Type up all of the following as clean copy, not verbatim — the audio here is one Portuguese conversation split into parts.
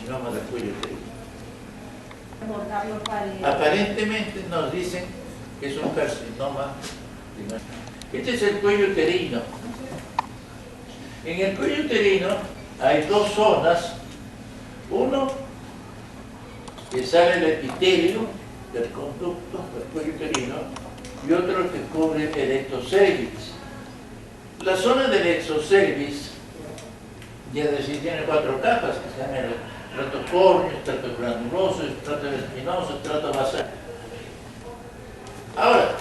carcinoma del cuello uterino. Aparentemente nos dicen que es un carcinoma. Este es el cuello uterino. En el cuello uterino hay dos zonas. Uno que sale el epitelio del conducto del cuello uterino y otro que cubre el ectocervix. La zona del ectocervix, ya decir, tiene 4 capas, que se llaman el estrato córneo, estrato granuloso, estrato espinoso, estrato basal. Ahora,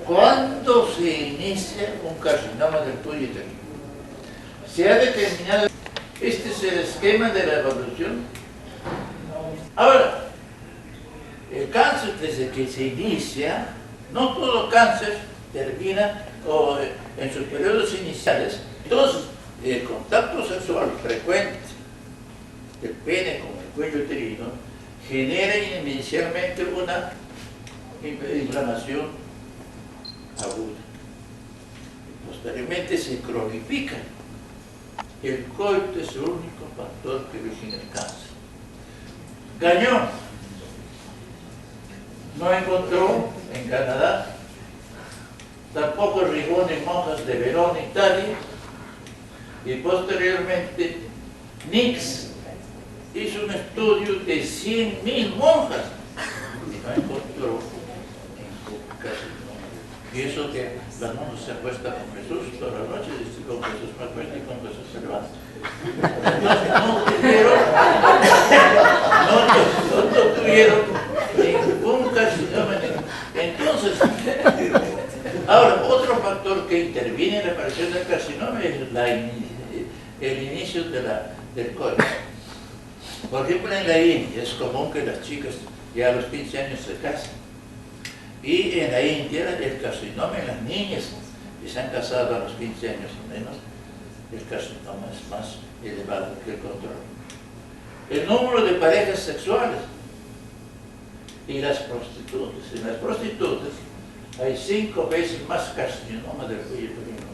¿cuándo se inicia un carcinoma del cuello uterino? Se ha determinado, este es el esquema de la evolución. Ahora, el cáncer desde que se inicia, no todo cáncer termina o en sus periodos iniciales. Entonces, el contacto sexual frecuente del pene con el cuello uterino genera inicialmente una inflamación aguda. Posteriormente se cronifica. El coito es el único factor que origina el cáncer. Gagnon no encontró en Canadá, tampoco Rigoni y Monjas de Verona, Italia, y posteriormente Nix hizo un estudio de 100.000 monjas y no encontró ningún carcinoma. Y eso que las monjas se acuestan con Jesús toda la noche, dice, con Jesús me acuesta y con Jesús se levanta. Entonces no tuvieron ningún carcinoma. Entonces, ahora, otro factor que interviene en la aparición del carcinoma es el inicio del coito. Por ejemplo, en la India es común que las chicas ya a los 15 años se casen. Y en la India el carcinoma en las niñas que se han casado a los 15 años o menos, el carcinoma es más elevado que el control. El número de parejas sexuales y las prostitutas. En las prostitutas hay 5 veces más carcinoma del cuello uterino.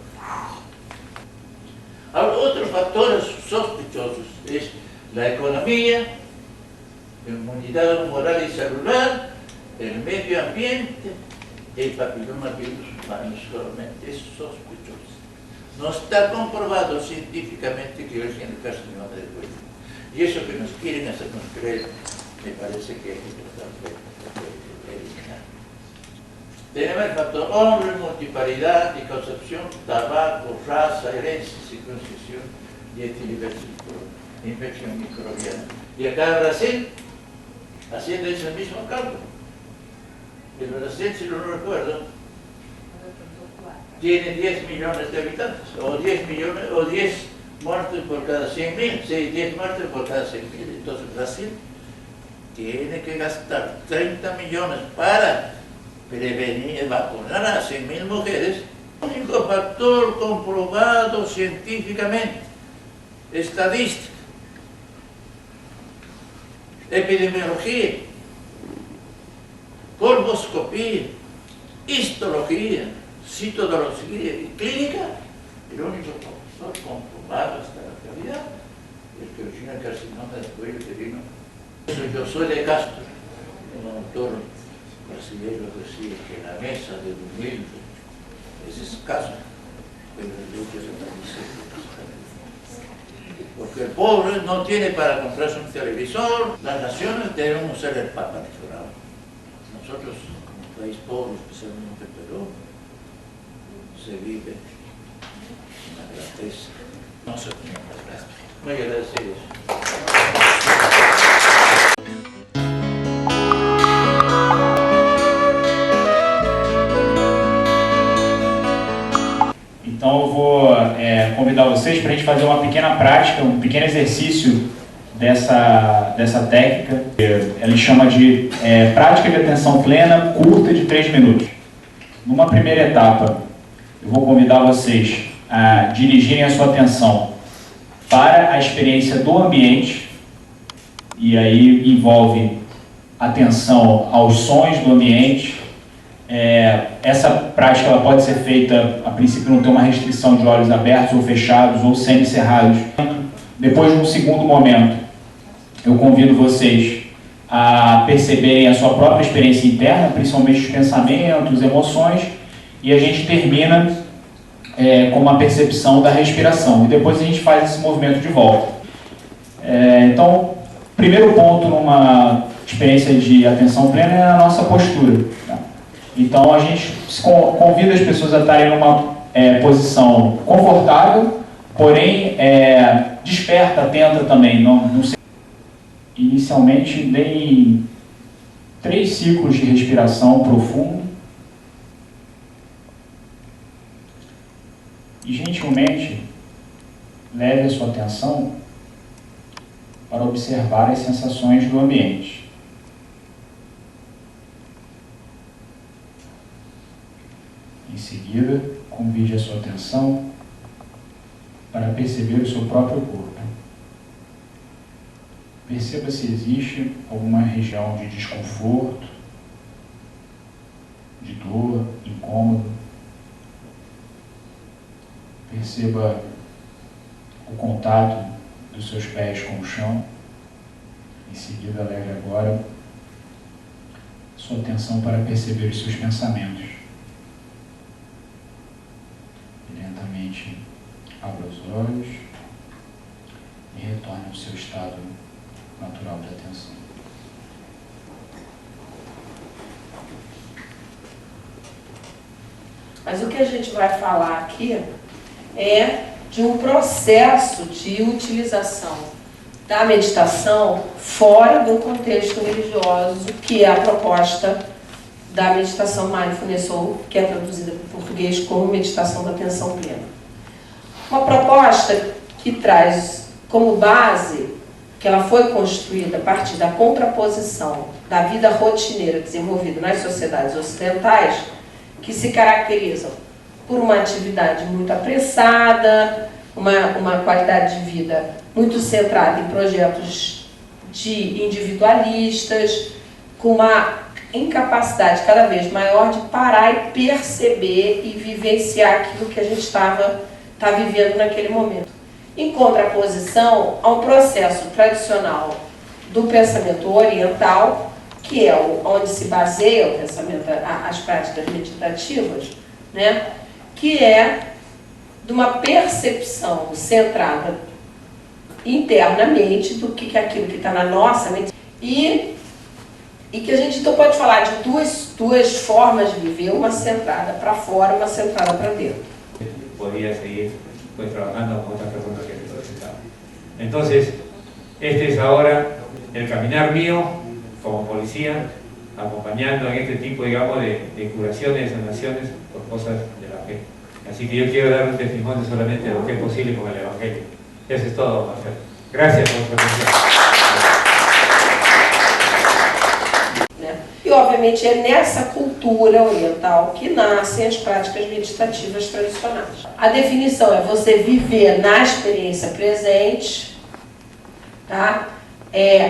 Ahora, otros factores sospechosos es la economía, la inmunidad moral y celular, el medio ambiente, el papillomavirus humano solamente es sospechoso. No está comprobado científicamente que origina el carcinoma del cuello. Y eso que nos quieren hacernos creer, me parece que hay que tratar de eliminar. Tenemos el factor hombre, multiparidad, anticoncepción, tabaco, raza, herencia, circuncisión, dieta y versículo, infección microbiana. Y acá en Brasil, haciendo ese mismo cálculo. En Brasil, si no recuerdo, tiene 10 millones de habitantes, o 10 millones, o 10 muertes por cada 100.000, sí, 10 muertes por cada 100.000. Entonces Brasil tiene que gastar 30 millones para prevenir, vacunar a 100.000 mujeres. El único factor comprobado científicamente, estadística, epidemiología, colposcopía, histología, citología y clínica, el único factor comprobado hasta la actualidad es que origina el carcinoma del cuello uterino. Yo soy de Castro, un autor brasileño decía que la mesa del humilde es escaso, pero el lujo es una miseria. Porque el pobre no tiene para comprarse un televisor. Las naciones debemos ser el Papa Nicolau. Nosotros, como país pobre, especialmente Perú, se vive una grandeza. No se tiene más gracia. Muy agradecidos. Então eu vou convidar vocês para a gente fazer uma pequena prática, um pequeno exercício dessa técnica. Ele chama de prática de atenção plena curta de 3 minutos. Numa primeira etapa, eu vou convidar vocês a dirigirem a sua atenção para a experiência do ambiente, e aí envolve atenção aos sons do ambiente. Essa prática ela pode ser feita, a princípio não tem uma restrição de olhos abertos ou fechados ou semicerrados. Depois de um segundo momento, eu convido vocês a perceberem a sua própria experiência interna, principalmente os pensamentos, emoções, e a gente termina com uma percepção da respiração, e depois a gente faz esse movimento de volta. Então, primeiro ponto numa experiência de atenção plena é a nossa postura. Tá? Então, a gente convida as pessoas a estarem numa posição confortável, porém desperta, atenta também. Não sei. Inicialmente, deem 3 ciclos de respiração profundo. E, gentilmente, leve a sua atenção para observar as sensações do ambiente. Em seguida, convide a sua atenção para perceber o seu próprio corpo. Perceba se existe alguma região de desconforto, de dor, incômodo. Perceba o contato dos seus pés com o chão. Em seguida, leve agora sua atenção para perceber os seus pensamentos. E lentamente abra os olhos e retorne ao seu estado natural de atenção. Mas o que a gente vai falar aqui é de um processo de utilização da meditação fora do contexto religioso, que é a proposta da meditação Mindfulness, ou que é traduzida para o português como meditação da atenção plena. Uma proposta que traz como base, que ela foi construída a partir da contraposição da vida rotineira desenvolvida nas sociedades ocidentais, que se caracterizam por uma atividade muito apressada, uma qualidade de vida muito centrada em projetos individualistas, com uma incapacidade cada vez maior de parar e perceber e vivenciar aquilo que a gente está vivendo naquele momento. Em contraposição a um processo tradicional do pensamento oriental, que é onde se baseia o pensamento, as práticas meditativas, né? Que é de uma percepção centrada internamente do que é aquilo que está na nossa mente, e que a gente então pode falar de duas formas de viver, uma centrada para fora, uma centrada para dentro. Podría seguir pues trabajando con otras personas que necesitaba. Entonces, este es ahora el caminar mío como policía, acompañando en este tipo, digamos, de curaciones, de sanaciones por cosas de la fe. Así que yo quiero dar un testimonio solamente de lo que es posible con el Evangelio. Eso es todo, Marcelo. Gracias por su atención. E, obviamente, é nessa cultura oriental que nascem as práticas meditativas tradicionais. A definição é você viver na experiência presente, tá?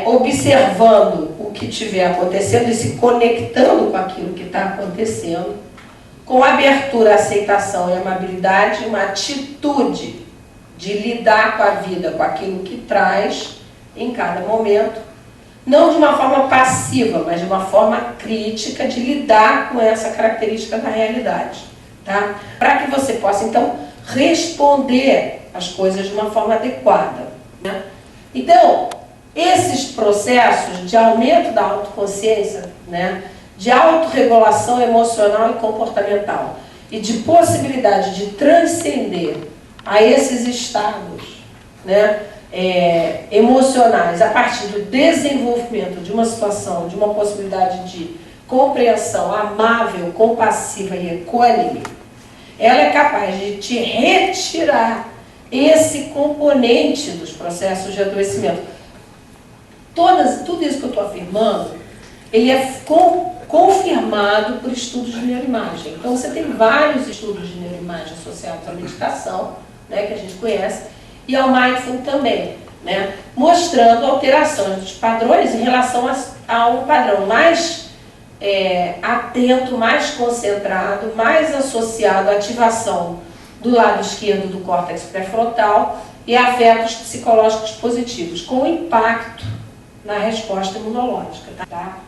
Observando o que estiver acontecendo e se conectando com aquilo que está acontecendo, com abertura, aceitação e amabilidade, uma atitude de lidar com a vida, com aquilo que traz em cada momento, não de uma forma passiva, mas de uma forma crítica de lidar com essa característica da realidade, tá? Para que você possa, então, responder as coisas de uma forma adequada, né? Então, esses processos de aumento da autoconsciência, né, de autorregulação emocional e comportamental e de possibilidade de transcender a esses estados, né, emocionais a partir do desenvolvimento de uma situação, de uma possibilidade de compreensão amável, compassiva e equânime, ela é capaz de te retirar esse componente dos processos de adoecimento. Tudo isso que eu estou afirmando, ele é confirmado por estudos de neuroimagem. Então, você tem vários estudos de neuroimagem associados à meditação, né, que a gente conhece, e ao Mindfulness também, né, mostrando alterações dos padrões em relação a um padrão mais atento, mais concentrado, mais associado à ativação do lado esquerdo do córtex pré-frontal e a afetos psicológicos positivos, com impacto na resposta imunológica. Tá?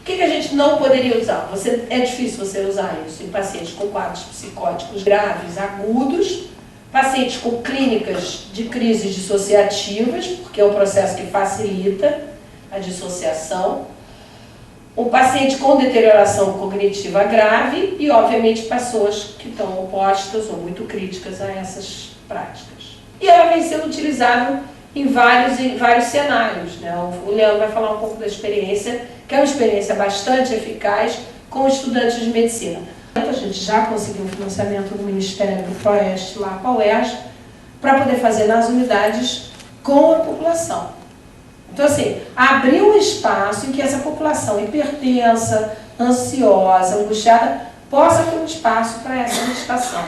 O que a gente não poderia usar? É difícil você usar isso em pacientes com quadros psicóticos graves, agudos, pacientes com clínicas de crises dissociativas, porque é um processo que facilita a dissociação, um paciente com deterioração cognitiva grave e, obviamente, pessoas que estão opostas ou muito críticas a essas práticas. E ela vem sendo utilizada em vários cenários, né? O Leandro vai falar um pouco da experiência, que é uma experiência bastante eficaz com estudantes de medicina. A gente já conseguiu o financiamento do Ministério do Proeste, lá com a UERJ, para poder fazer nas unidades com a população. Então, assim, abrir um espaço em que essa população hipertensa, ansiosa, angustiada, possa ter um espaço para essa meditação.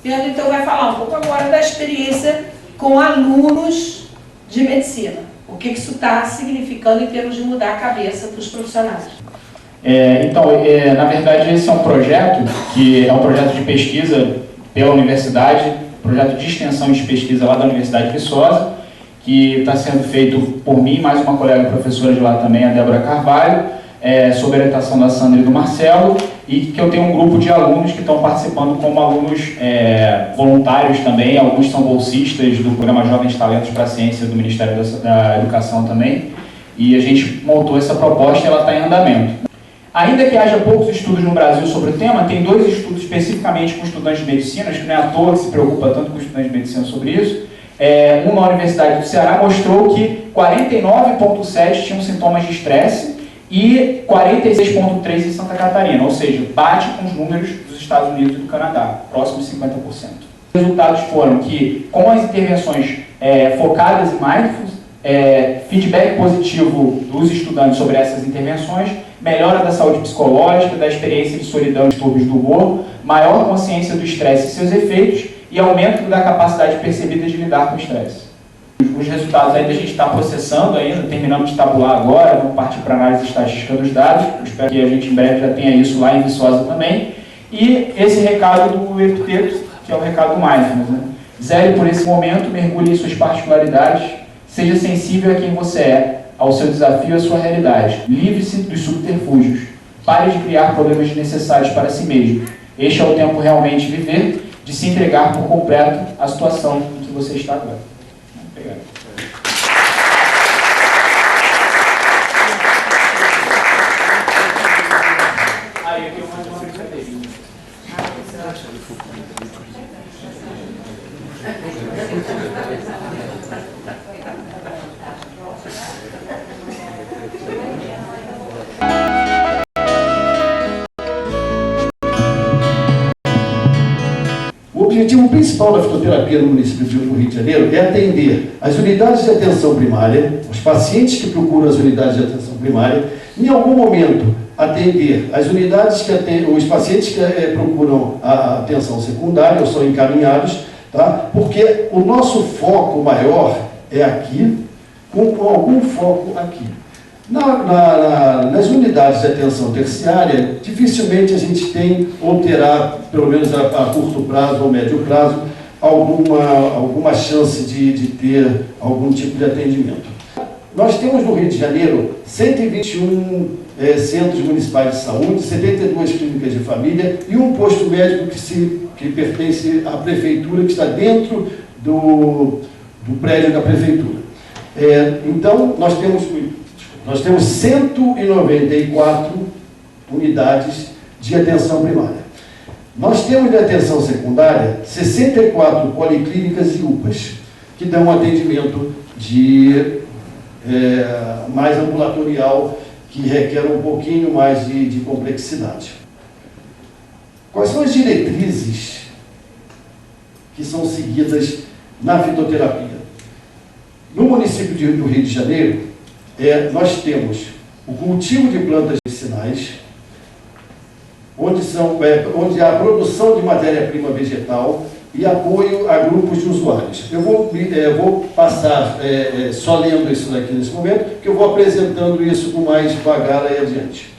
Leandro, então, vai falar um pouco agora da experiência com alunos de medicina. O que isso está significando em termos de mudar a cabeça dos profissionais. Na verdade, esse é um projeto que é um projeto de pesquisa pela universidade, projeto de extensão de pesquisa lá da Universidade de Viçosa, que está sendo feito por mim, mais uma colega professora de lá também, a Débora Carvalho, sob a orientação da Sandra e do Marcelo, e que eu tenho um grupo de alunos que estão participando como alunos voluntários também, alguns são bolsistas do programa Jovens Talentos para a Ciência do Ministério da Educação também, e a gente montou essa proposta e ela está em andamento. Ainda que haja poucos estudos no Brasil sobre o tema, tem 2 estudos especificamente com estudantes de medicina, acho que não é à toa que se preocupa tanto com estudantes de medicina sobre isso. Uma na Universidade do Ceará mostrou que 49,7% tinham sintomas de estresse e 46,3% em Santa Catarina, ou seja, bate com os números dos Estados Unidos e do Canadá, próximo de 50%. Os resultados foram que, com as intervenções focadas em mindfulness, feedback positivo dos estudantes sobre essas intervenções, melhora da saúde psicológica, da experiência de solidão e distúrbios do humor, maior consciência do estresse e seus efeitos e aumento da capacidade percebida de lidar com o estresse. Os resultados ainda a gente está processando, terminamos de tabular agora, vamos partir para a análise estatística dos dados, eu espero que a gente em breve já tenha isso lá em Viçosa também. E esse recado do Epiteto, que é o recado mindfulness, né? Zere por esse momento, mergulhe em suas particularidades, seja sensível a quem você é, ao seu desafio e à sua realidade. Livre-se dos subterfúgios. Pare de criar problemas desnecessários para si mesmo. Este é o tempo realmente de viver, de se entregar por completo à situação em que você está agora. Obrigado. Aí, aqui eu mando uma brincadeirinha. O objetivo principal da fitoterapia no município do Rio de Janeiro é atender as unidades de atenção primária, os pacientes que procuram as unidades de atenção primária, em algum momento atender as unidades que os pacientes que procuram a atenção secundária ou são encaminhados, tá? Porque o nosso foco maior é aqui, com algum foco aqui. Nas unidades de atenção terciária, dificilmente a gente tem ou terá, pelo menos a curto prazo ou médio prazo, alguma chance de ter algum tipo de atendimento. Nós temos no Rio de Janeiro 121 centros municipais de saúde, 72 clínicas de família e um posto médico que pertence à prefeitura, que está dentro do prédio da prefeitura. Então, nós temos 194 unidades de atenção primária. Nós temos de atenção secundária 64 policlínicas e UPAs, que dão um atendimento mais ambulatorial, que requer um pouquinho mais de complexidade. Quais são as diretrizes que são seguidas na fitoterapia? No município do Rio de Janeiro, nós temos o cultivo de plantas medicinais, onde há a produção de matéria-prima vegetal e apoio a grupos de usuários. Eu vou passar só lendo isso daqui nesse momento, que eu vou apresentando isso com mais devagar aí adiante.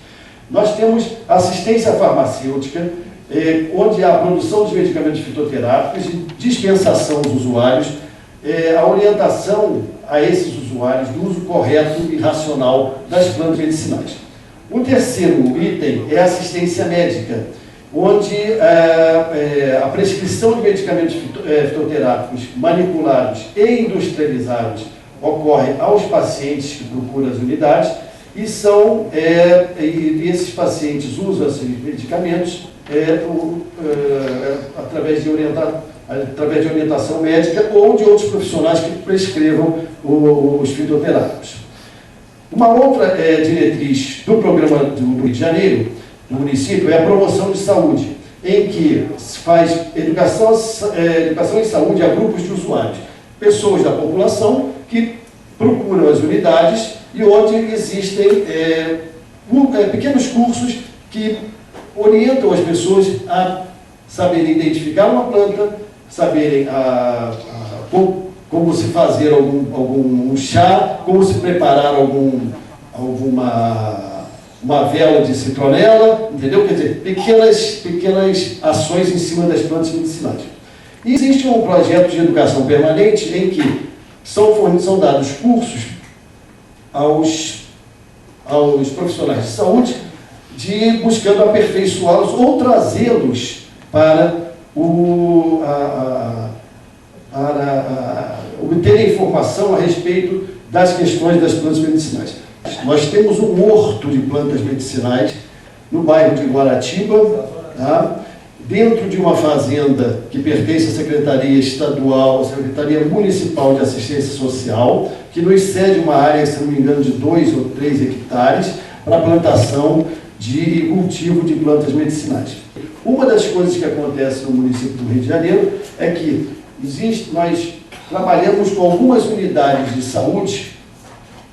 Nós temos assistência farmacêutica, onde há a produção de medicamentos fitoterápicos e dispensação aos usuários, a orientação a esses usuários do uso correto e racional das plantas medicinais. O terceiro item é a assistência médica, onde a prescrição de medicamentos fitoterápicos manipulados e industrializados ocorre aos pacientes que procuram as unidades e esses pacientes usam esses medicamentos através de orientação médica ou de outros profissionais que prescrevam os fitoterápicos. Uma outra diretriz do programa do Rio de Janeiro, do município, é a promoção de saúde, em que se faz educação em saúde a grupos de usuários, pessoas da população que procuram as unidades e onde existem pequenos cursos que orientam as pessoas a saberem identificar uma planta, saberem como se fazer algum chá, como se preparar uma vela de citronela, entendeu? Quer dizer, pequenas ações em cima das plantas medicinais. E existe um projeto de educação permanente em que são dados cursos aos profissionais de saúde, buscando aperfeiçoá-los ou trazê-los para obter informação a respeito das questões das plantas medicinais. Nós temos um horto de plantas medicinais no bairro de Guaratiba, tá? Dentro de uma fazenda que pertence à Secretaria Estadual, Secretaria Municipal de Assistência Social, que nos cede uma área, se não me engano, de 2 ou 3 hectares para plantação de cultivo de plantas medicinais. Uma das coisas que acontece no município do Rio de Janeiro é que nós trabalhamos com algumas unidades de saúde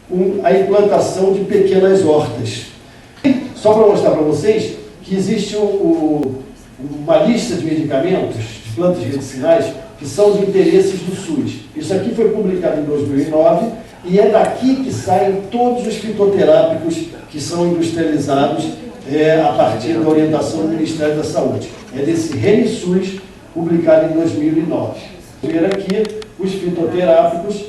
com a implantação de pequenas hortas. Só para mostrar para vocês que existe uma lista de medicamentos, de plantas medicinais, que são de interesses do SUS. Isso aqui foi publicado em 2009 e é daqui que saem todos os fitoterápicos que são industrializados a partir da orientação do Ministério da Saúde. É desse RENISUS, publicado em 2009. Ver aqui os fitoterápicos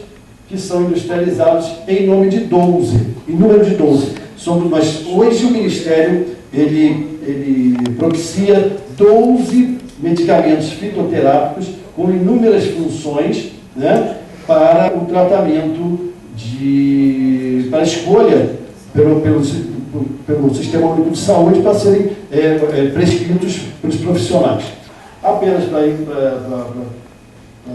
que são industrializados em nome de 12, em número de 12. Mas hoje o Ministério ele propicia 12 medicamentos fitoterápicos com inúmeras funções, né, para o tratamento para a escolha pelo Sistema Único de Saúde para serem prescritos pelos profissionais. Apenas para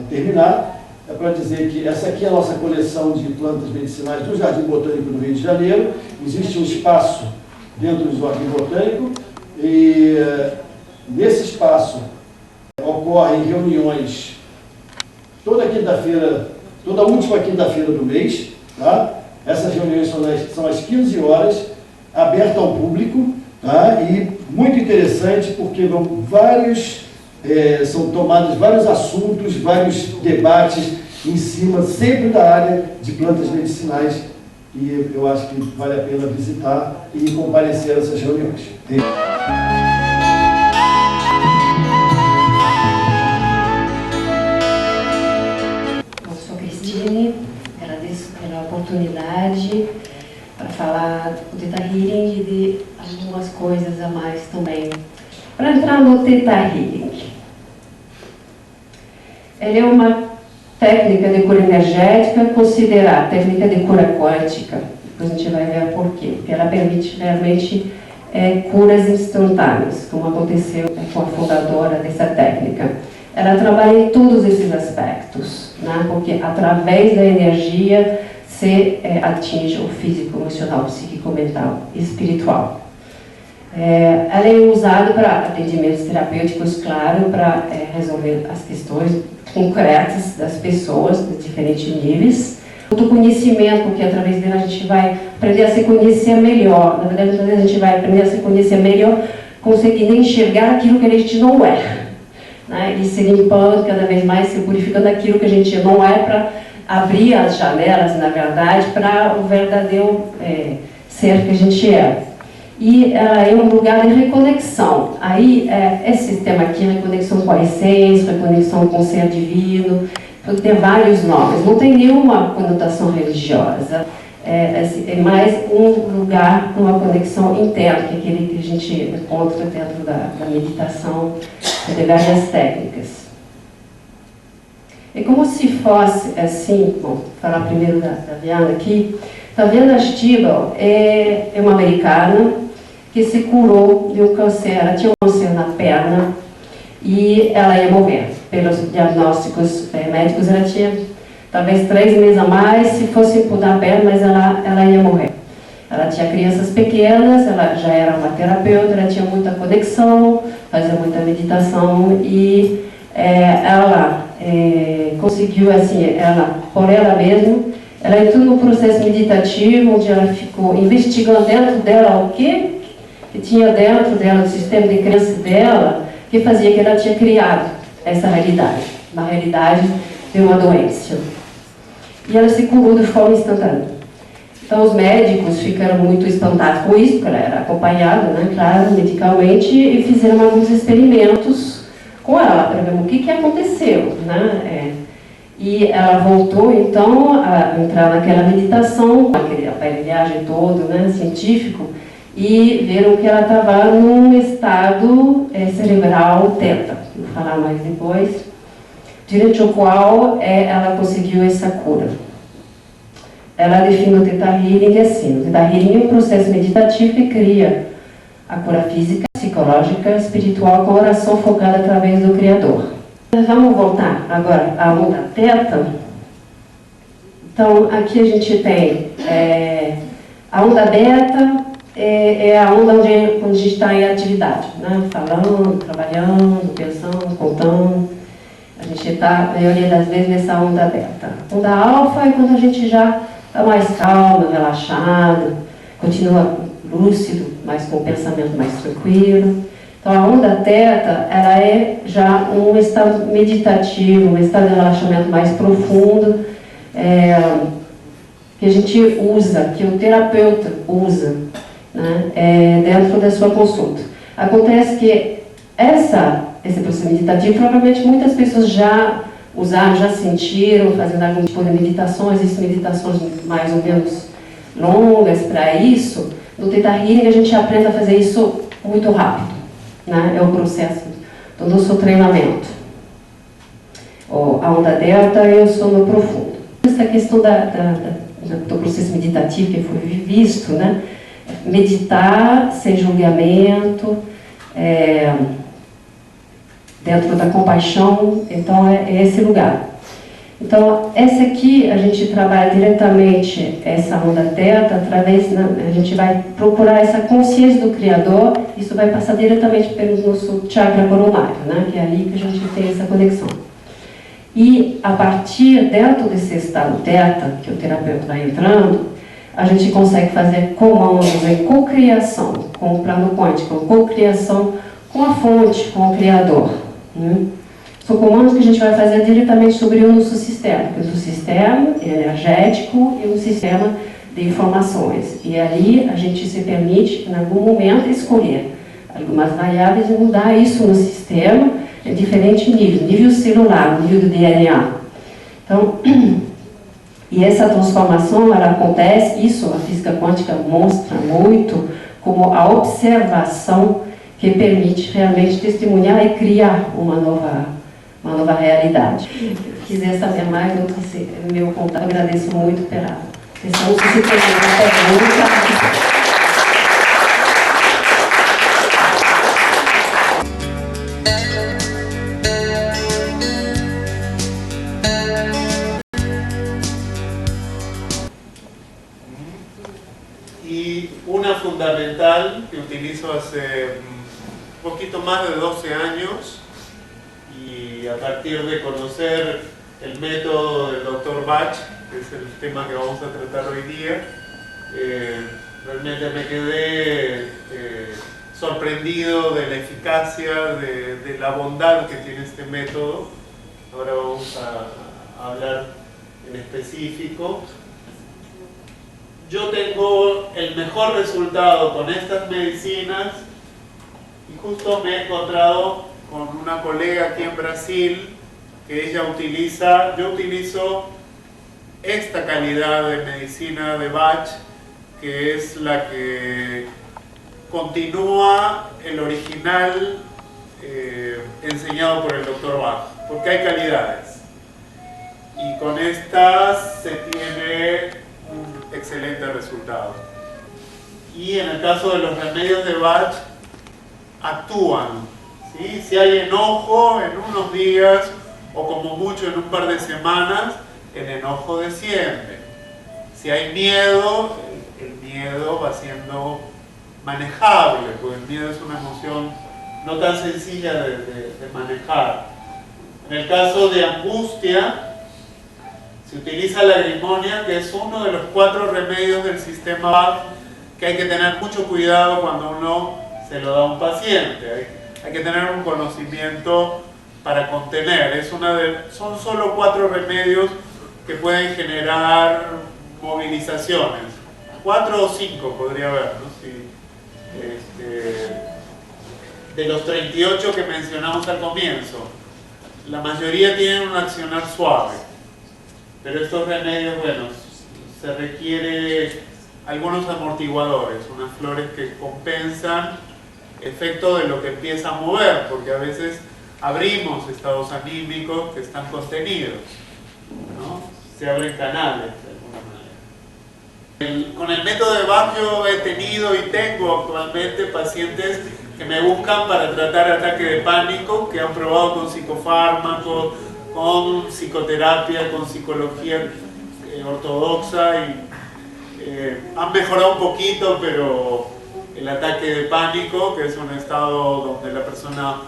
terminar, é para dizer que essa aqui é a nossa coleção de plantas medicinais do Jardim Botânico do Rio de Janeiro. Existe um espaço dentro do Jardim Botânico e nesse espaço ocorrem reuniões toda última quinta-feira do mês, tá? Essas reuniões são às 15 horas, abertas ao público, tá? E muito interessante porque são tomados vários assuntos, vários debates em cima sempre da área de plantas medicinais e eu acho que vale a pena visitar e comparecer a essas reuniões. Eu sou Cristine, agradeço pela oportunidade para falar do Theta Healing e de algumas coisas a mais também. Para entrar no Theta Healing, ele é uma técnica de cura energética, considerada técnica de cura quântica. Depois a gente vai ver por quê. Porque ela permite realmente curas instantâneas, como aconteceu com a fundadora dessa técnica. Ela trabalha em todos esses aspectos, né? Porque através da energia se atinge o físico, emocional, psíquico, mental e espiritual. Ela é usada para atendimentos terapêuticos, claro, para resolver as questões concretas das pessoas de diferentes níveis. Autoconhecimento, porque através dela a gente vai aprender a se conhecer melhor. Na verdade, a gente vai aprender a se conhecer melhor, conseguindo enxergar aquilo que a gente não é, né? E se limpando cada vez mais, se purificando aquilo que a gente não é, para abrir as janelas, na verdade, para o verdadeiro ser que a gente é. E é um lugar de reconexão. Aí, esse sistema aqui, reconexão com a essência, reconexão com o ser divino, porque tem vários nomes, não tem nenhuma conotação religiosa. É mais um lugar, uma conexão interna, que é aquele que a gente encontra dentro da meditação, de várias técnicas. É como se fosse assim, vou falar primeiro da Viana aqui. A Viana Stibal é uma americana que se curou de um câncer, ela tinha um câncer na perna e ela ia morrer. Pelos diagnósticos médicos, ela tinha talvez 3 meses a mais, se fosse mudar a perna, mas ela ia morrer. Ela tinha crianças pequenas, ela já era uma terapeuta, ela tinha muita conexão, fazia muita meditação e ela conseguiu, assim, por ela mesma, ela entrou no processo meditativo, onde ela ficou investigando dentro dela o que tinha dentro dela, do sistema de crença dela, que fazia que ela tinha criado essa realidade, uma realidade de uma doença. E ela se curou de forma instantânea. Então os médicos ficaram muito espantados com isso, porque ela era acompanhada, né, claro, medicalmente, e fizeram alguns experimentos com ela, para ver o que aconteceu, né? E ela voltou, então, a entrar naquela meditação, aquele aparelhagem todo, né, científico, e viram que ela estava num estado cerebral teta, vou falar mais depois, durante o qual ela conseguiu essa cura. Ela define o Theta Healing assim: o Theta Healing é um processo meditativo que cria a cura física, psicológica, espiritual com oração focada através do Criador. Vamos voltar agora à onda Theta. Então, aqui a gente tem a onda Beta, é a onda onde a gente está em atividade, né? Falando, trabalhando, pensando, contando. A gente está, a maioria das vezes, nessa onda Beta. Onda Alfa é quando a gente já está mais calmo, relaxado, continua lúcido, mas com o pensamento mais tranquilo. Então, a onda Theta, ela é já um estado meditativo, um estado de relaxamento mais profundo, que a gente usa, que o terapeuta usa, né, dentro da sua consulta. Acontece que esse processo meditativo, provavelmente muitas pessoas já usaram, já sentiram, fazendo algum tipo de meditações, existem meditações mais ou menos longas para isso. No Theta Healing a gente aprende a fazer isso muito rápido, né? É o processo do nosso treinamento. A onda Delta é o sono profundo. Essa questão do processo meditativo que foi visto, né? Meditar sem julgamento, dentro da compaixão, então é esse lugar. Então, essa aqui a gente trabalha diretamente essa onda Theta através, a gente vai procurar essa consciência do Criador, isso vai passar diretamente pelo nosso chakra coronário, né? Que é ali que a gente tem essa conexão. E a partir dentro desse estado Theta, que o terapeuta vai entrando, a gente consegue fazer comandos em cocriação com o plano quântico, cocriação com a fonte, com o Criador. São comandos que a gente vai fazer diretamente sobre o nosso sistema, que é um sistema energético e um sistema de informações. E ali a gente se permite, em algum momento, escolher algumas variáveis e mudar isso no sistema em diferentes níveis, nível celular, nível do DNA. Então, e essa transformação, ela acontece, isso a física quântica mostra muito, como a observação que permite realmente testemunhar e criar uma nova realidade. Se quiser saber mais do que meu contato, agradeço muito pela atenção. Se você tem alguma pergunta. Y una fundamental que utilizo hace un poquito más de 12 años, y a partir de conocer el método del Dr. Bach, que es el tema que vamos a tratar hoy día, realmente me quedé sorprendido de la eficacia, de la bondad que tiene este método. Ahora vamos a hablar en específico. Yo tengo el mejor resultado con estas medicinas y justo me he encontrado con una colega aquí en Brasil que ella utiliza. Yo utilizo esta calidad de medicina de Bach, que es la que continúa el original enseñado por el Dr. Bach, porque hay calidades. Y con estas se tiene un excelente resultado. Y en el caso de los remedios de Bach, actúan, ¿sí? Si hay enojo, en unos días o como mucho en un par de semanas, el enojo desciende. Si hay miedo, el miedo va siendo manejable, porque el miedo es una emoción no tan sencilla de manejar. En el caso de angustia, se utiliza la lagrimonia, que es uno de los 4 remedios del sistema Bach, que hay que tener mucho cuidado cuando uno se lo da a un paciente. Hay que tener un conocimiento para contener. Son solo 4 remedios que pueden generar movilizaciones. 4 o 5 podría haber, ¿no? De los 38 que mencionamos al comienzo, la mayoría tienen un accionar suave. Pero estos remedios, bueno, se requiere algunos amortiguadores, unas flores que compensan efecto de lo que empieza a mover, porque a veces abrimos estados anímicos que están contenidos, ¿no? Se abren canales de alguna manera. Con el método de Bach yo he tenido y tengo actualmente pacientes que me buscan para tratar ataque de pánico, que han probado con psicofármacos, con psicoterapia, con psicología ortodoxa y han mejorado un poquito, pero el ataque de pánico, que es un estado donde la persona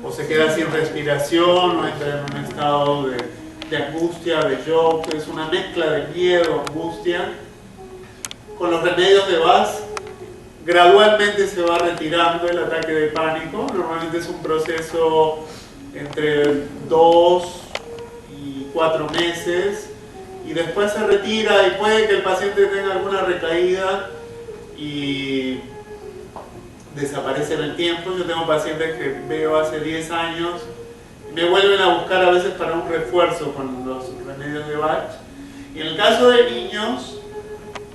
o se queda sin respiración o entra en un estado de angustia, de shock, es una mezcla de miedo, angustia. Con los remedios de Bach gradualmente se va retirando el ataque de pánico. Normalmente es un proceso entre 2 y 4 meses y después se retira y puede que el paciente tenga alguna recaída y desaparece en el tiempo. Yo tengo pacientes que veo hace 10 años y me vuelven a buscar a veces para un refuerzo con los remedios de Bach. Y en el caso de niños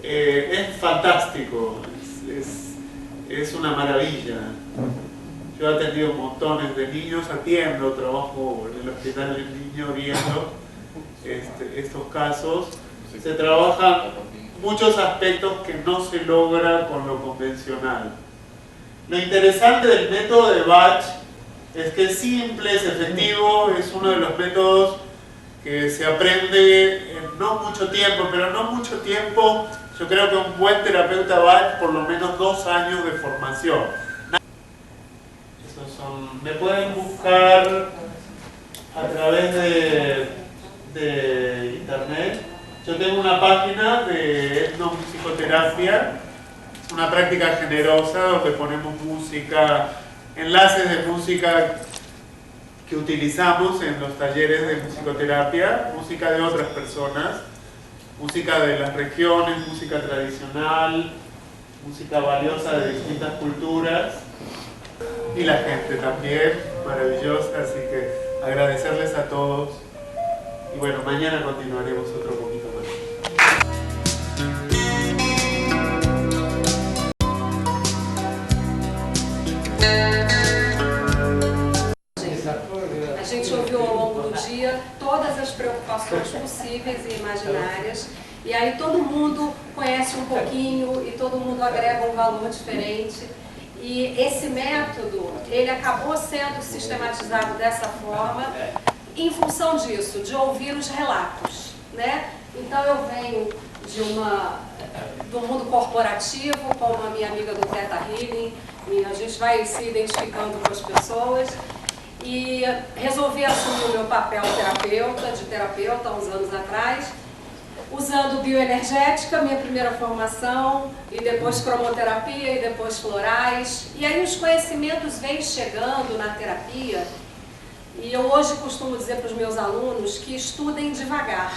es fantástico, es una maravilla. Yo he atendido montones de niños, trabajo en el hospital del niño viendo estos casos. Se trabajan muchos aspectos que no se logra con lo convencional. Lo interesante del método de Bach es que es simple, es efectivo, es uno de los métodos que se aprende en no mucho tiempo, pero no mucho tiempo. Yo creo que un buen terapeuta Bach por lo menos 2 años de formación. Me pueden buscar a través de internet. Yo tengo una página de etnomusicoterapia, una práctica generosa donde ponemos música, enlaces de música que utilizamos en los talleres de musicoterapia, música de otras personas, música de las regiones, música tradicional, música valiosa de distintas culturas. Y la gente también, maravillosa, así que agradecerles a todos. Y bueno, mañana continuaremos otro poquito más. A gente ouviu ao longo do dia todas as preocupações possíveis e imaginárias. E aí todo mundo conhece um pouquinho e todo mundo agrega um valor diferente. E esse método, ele acabou sendo sistematizado dessa forma em função disso, de ouvir os relatos, né? Então eu venho do mundo corporativo, como a minha amiga do Theta Healing, e a gente vai se identificando com as pessoas. E resolvi assumir o meu papel de terapeuta, há uns anos atrás, usando bioenergética, minha primeira formação, e depois cromoterapia, e depois florais. E aí os conhecimentos vêm chegando na terapia, e eu hoje costumo dizer para os meus alunos que estudem devagar,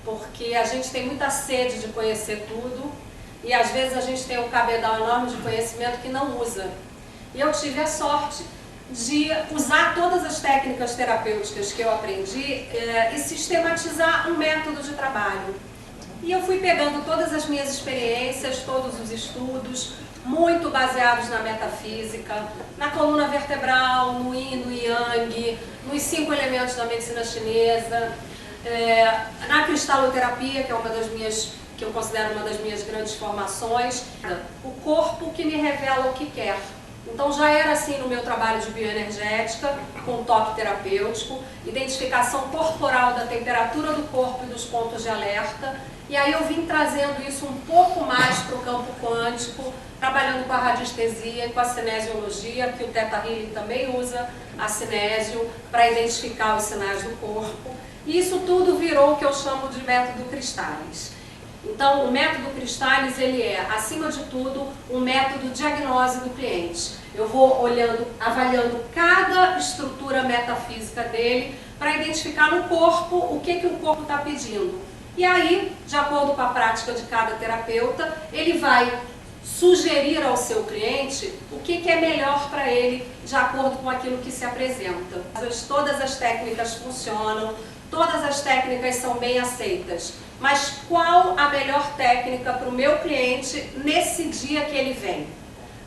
porque a gente tem muita sede de conhecer tudo, e às vezes a gente tem um cabedal enorme de conhecimento que não usa. E eu tive a sorte de usar todas as técnicas terapêuticas que eu aprendi e sistematizar um método de trabalho. E eu fui pegando todas as minhas experiências, todos os estudos, muito baseados na metafísica, na coluna vertebral, no Yin, no Yang, nos 5 elementos da medicina chinesa, na cristaloterapia, que é uma das minhas, que eu considero uma das minhas grandes formações, o corpo que me revela o que quer. Então já era assim no meu trabalho de bioenergética, com toque terapêutico, identificação corporal da temperatura do corpo e dos pontos de alerta, e aí eu vim trazendo isso um pouco mais para o campo quântico, trabalhando com a radiestesia e com a cinesiologia, que o Theta Healing também usa a cinésio para identificar os sinais do corpo. E isso tudo virou o que eu chamo de método Cristais. Então, o método Cristais, ele é, acima de tudo, um método de diagnose do cliente. Eu vou olhando, avaliando cada estrutura metafísica dele para identificar no corpo o que o corpo está pedindo. E aí, de acordo com a prática de cada terapeuta, ele vai sugerir ao seu cliente o que é melhor para ele, de acordo com aquilo que se apresenta. Todas as técnicas funcionam, todas as técnicas são bem aceitas, mas qual a melhor técnica para o meu cliente nesse dia que ele vem?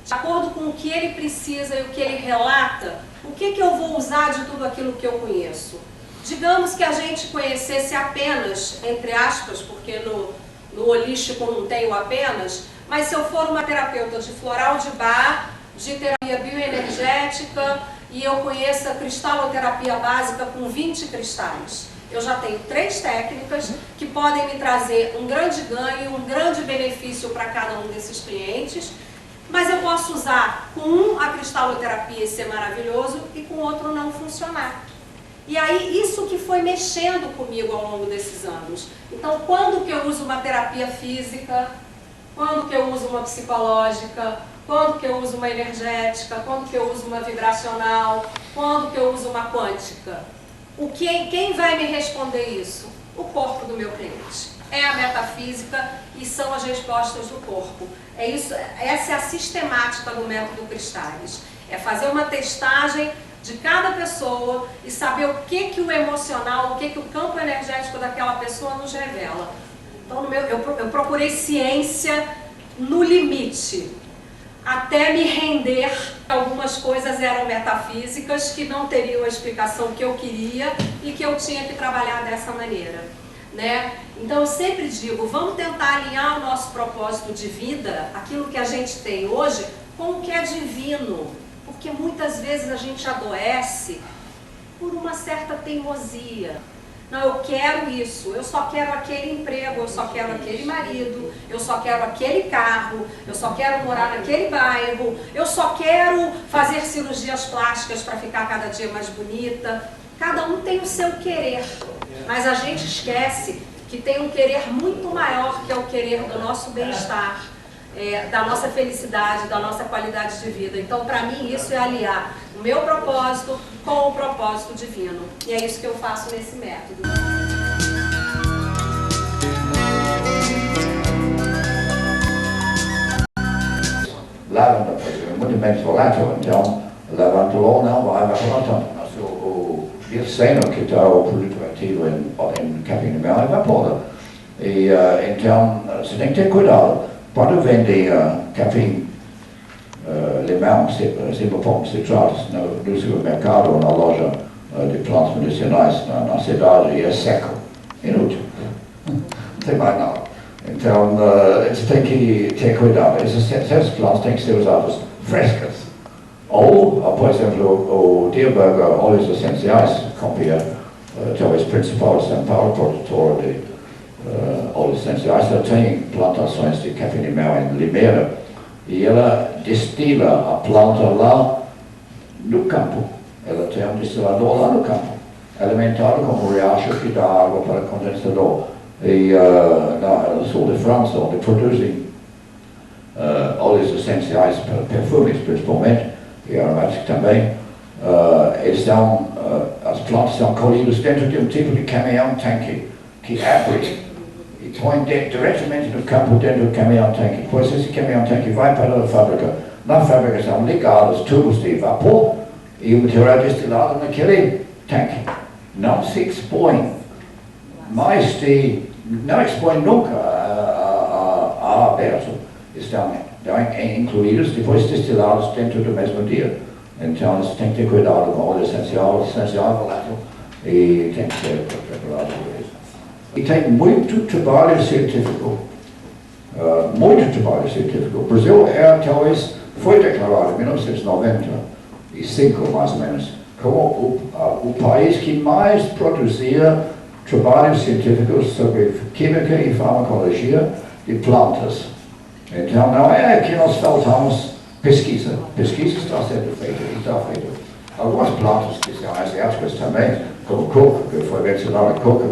De acordo com o que ele precisa e o que ele relata, o que eu vou usar de tudo aquilo que eu conheço? Digamos que a gente conhecesse apenas, entre aspas, porque no holístico não tem o apenas, mas se eu for uma terapeuta de floral de bar, de terapia bioenergética, e eu conheço a cristaloterapia básica com 20 cristais, eu já tenho 3 técnicas que podem me trazer um grande ganho, um grande benefício para cada um desses clientes, mas eu posso usar com um a cristaloterapia e ser maravilhoso e com outro não funcionar. E aí, isso que foi mexendo comigo ao longo desses anos. Então, quando que eu uso uma terapia física, quando que eu uso uma psicológica, quando que eu uso uma energética, quando que eu uso uma vibracional, quando que eu uso uma quântica? Quem vai me responder isso? O corpo do meu cliente. É a metafísica e são as respostas do corpo. Essa é a sistemática do método Cristais. É fazer uma testagem de cada pessoa e saber o que o emocional, o que o campo energético daquela pessoa nos revela. Então, eu procurei ciência no limite, até me render. Algumas coisas eram metafísicas, que não teriam a explicação que eu queria e que eu tinha que trabalhar dessa maneira, né? Então, eu sempre digo, vamos tentar alinhar o nosso propósito de vida, aquilo que a gente tem hoje, com o que é divino. Porque muitas vezes a gente adoece por uma certa teimosia. Não, eu quero isso, eu só quero aquele emprego, eu só quero aquele marido, eu só quero aquele carro, eu só quero morar naquele bairro, eu só quero fazer cirurgias plásticas para ficar cada dia mais bonita. Cada um tem o seu querer, mas a gente esquece que tem um querer muito maior, que é o querer do nosso bem-estar, da nossa felicidade, da nossa qualidade de vida. Então, para mim, isso é aliar o meu propósito com o propósito divino. E é isso que eu faço nesse método. Lavanda, muito menos volátil, então lavandulol não vai evaporar. Mas o dioxeno, que está o produto ativo em capim-limão, evapora. E então, você tem que ter cuidado. Quando vende capim-limão, citratos no supermercado ou na loja de plantas medicinais na cidade, é seco, inútil, não tem mais nada. Então, você tem que ter cuidado. Essas plantas têm que ser usadas frescas. Ou, por exemplo, o Dierberger, óleos essenciais, copia, talvez principal de São Paulo, produtor de óleos essenciais. Ela tem plantações de capim-limão em Limeira e ela destila a planta lá no campo. Ela tem um destilador lá no campo, alimentado com um riacho que dá água para condensador. E no sul de França, onde produzem óleos essenciais para perfumes, principalmente, e aromáticos também, as plantas são colhidas dentro de um tipo de caminhão-tanque que abre e põe diretamente no campo dentro do caminhão-tanque. Depois esse caminhão-tanque vai para a fábrica. Na fábrica são ligados tubos de vapor E o material destilado naquele tanque não se expõe não expõe nunca a aberto. Estão incluídos, depois destilados dentro do mesmo dia. Então eles têm que ter cuidado com óleo essencial volátil e tem que ser preparado por isso. E tem muito trabalho científico. O Brasil talvez foi declarado em 1995, mais ou menos, como o país que mais produzia trabalhos científicos sobre química e farmacologia de plantas. Então não é que nós faltamos pesquisa. Pesquisa está sendo feita e está feita. Algumas plantas que são asiáticas também, como coco, que foi mencionado coco.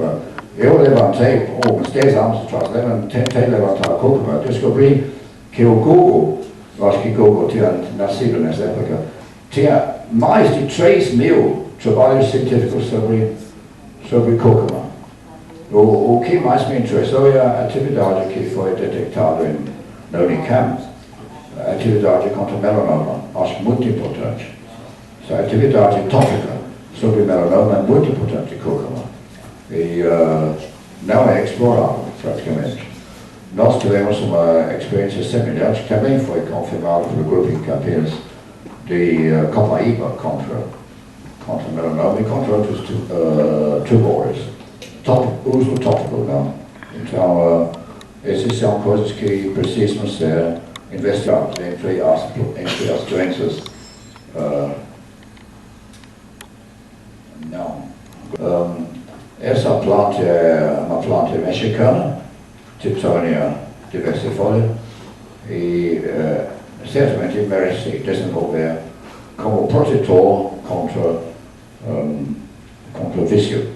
Eu levantei, uns 10 anos atrás, tentei levantar a coco, descobri que o Google, eu acho que Google tinha nascido nessa época, tinha mais de 3.000 trabalhos científicos sobre coco. O que mais me interessou é a atividade que foi detectada na Unicamp, a atividade contra melanoma, acho muito importante. Essa atividade tópica sobre melanoma é muito importante em coco. E não é explorado praticamente. Nós tivemos uma experiência semelhante que também foi confirmada pelo grupo em Campinas de Copaíba contra melanoma e contra outros tumores. Uso tópico, não. Então, essas são coisas que precisam ser investigadas entre as doenças. Essa planta é uma planta mexicana, Tithonia diversifolia, e certamente merece desenvolver como protetor contra o vício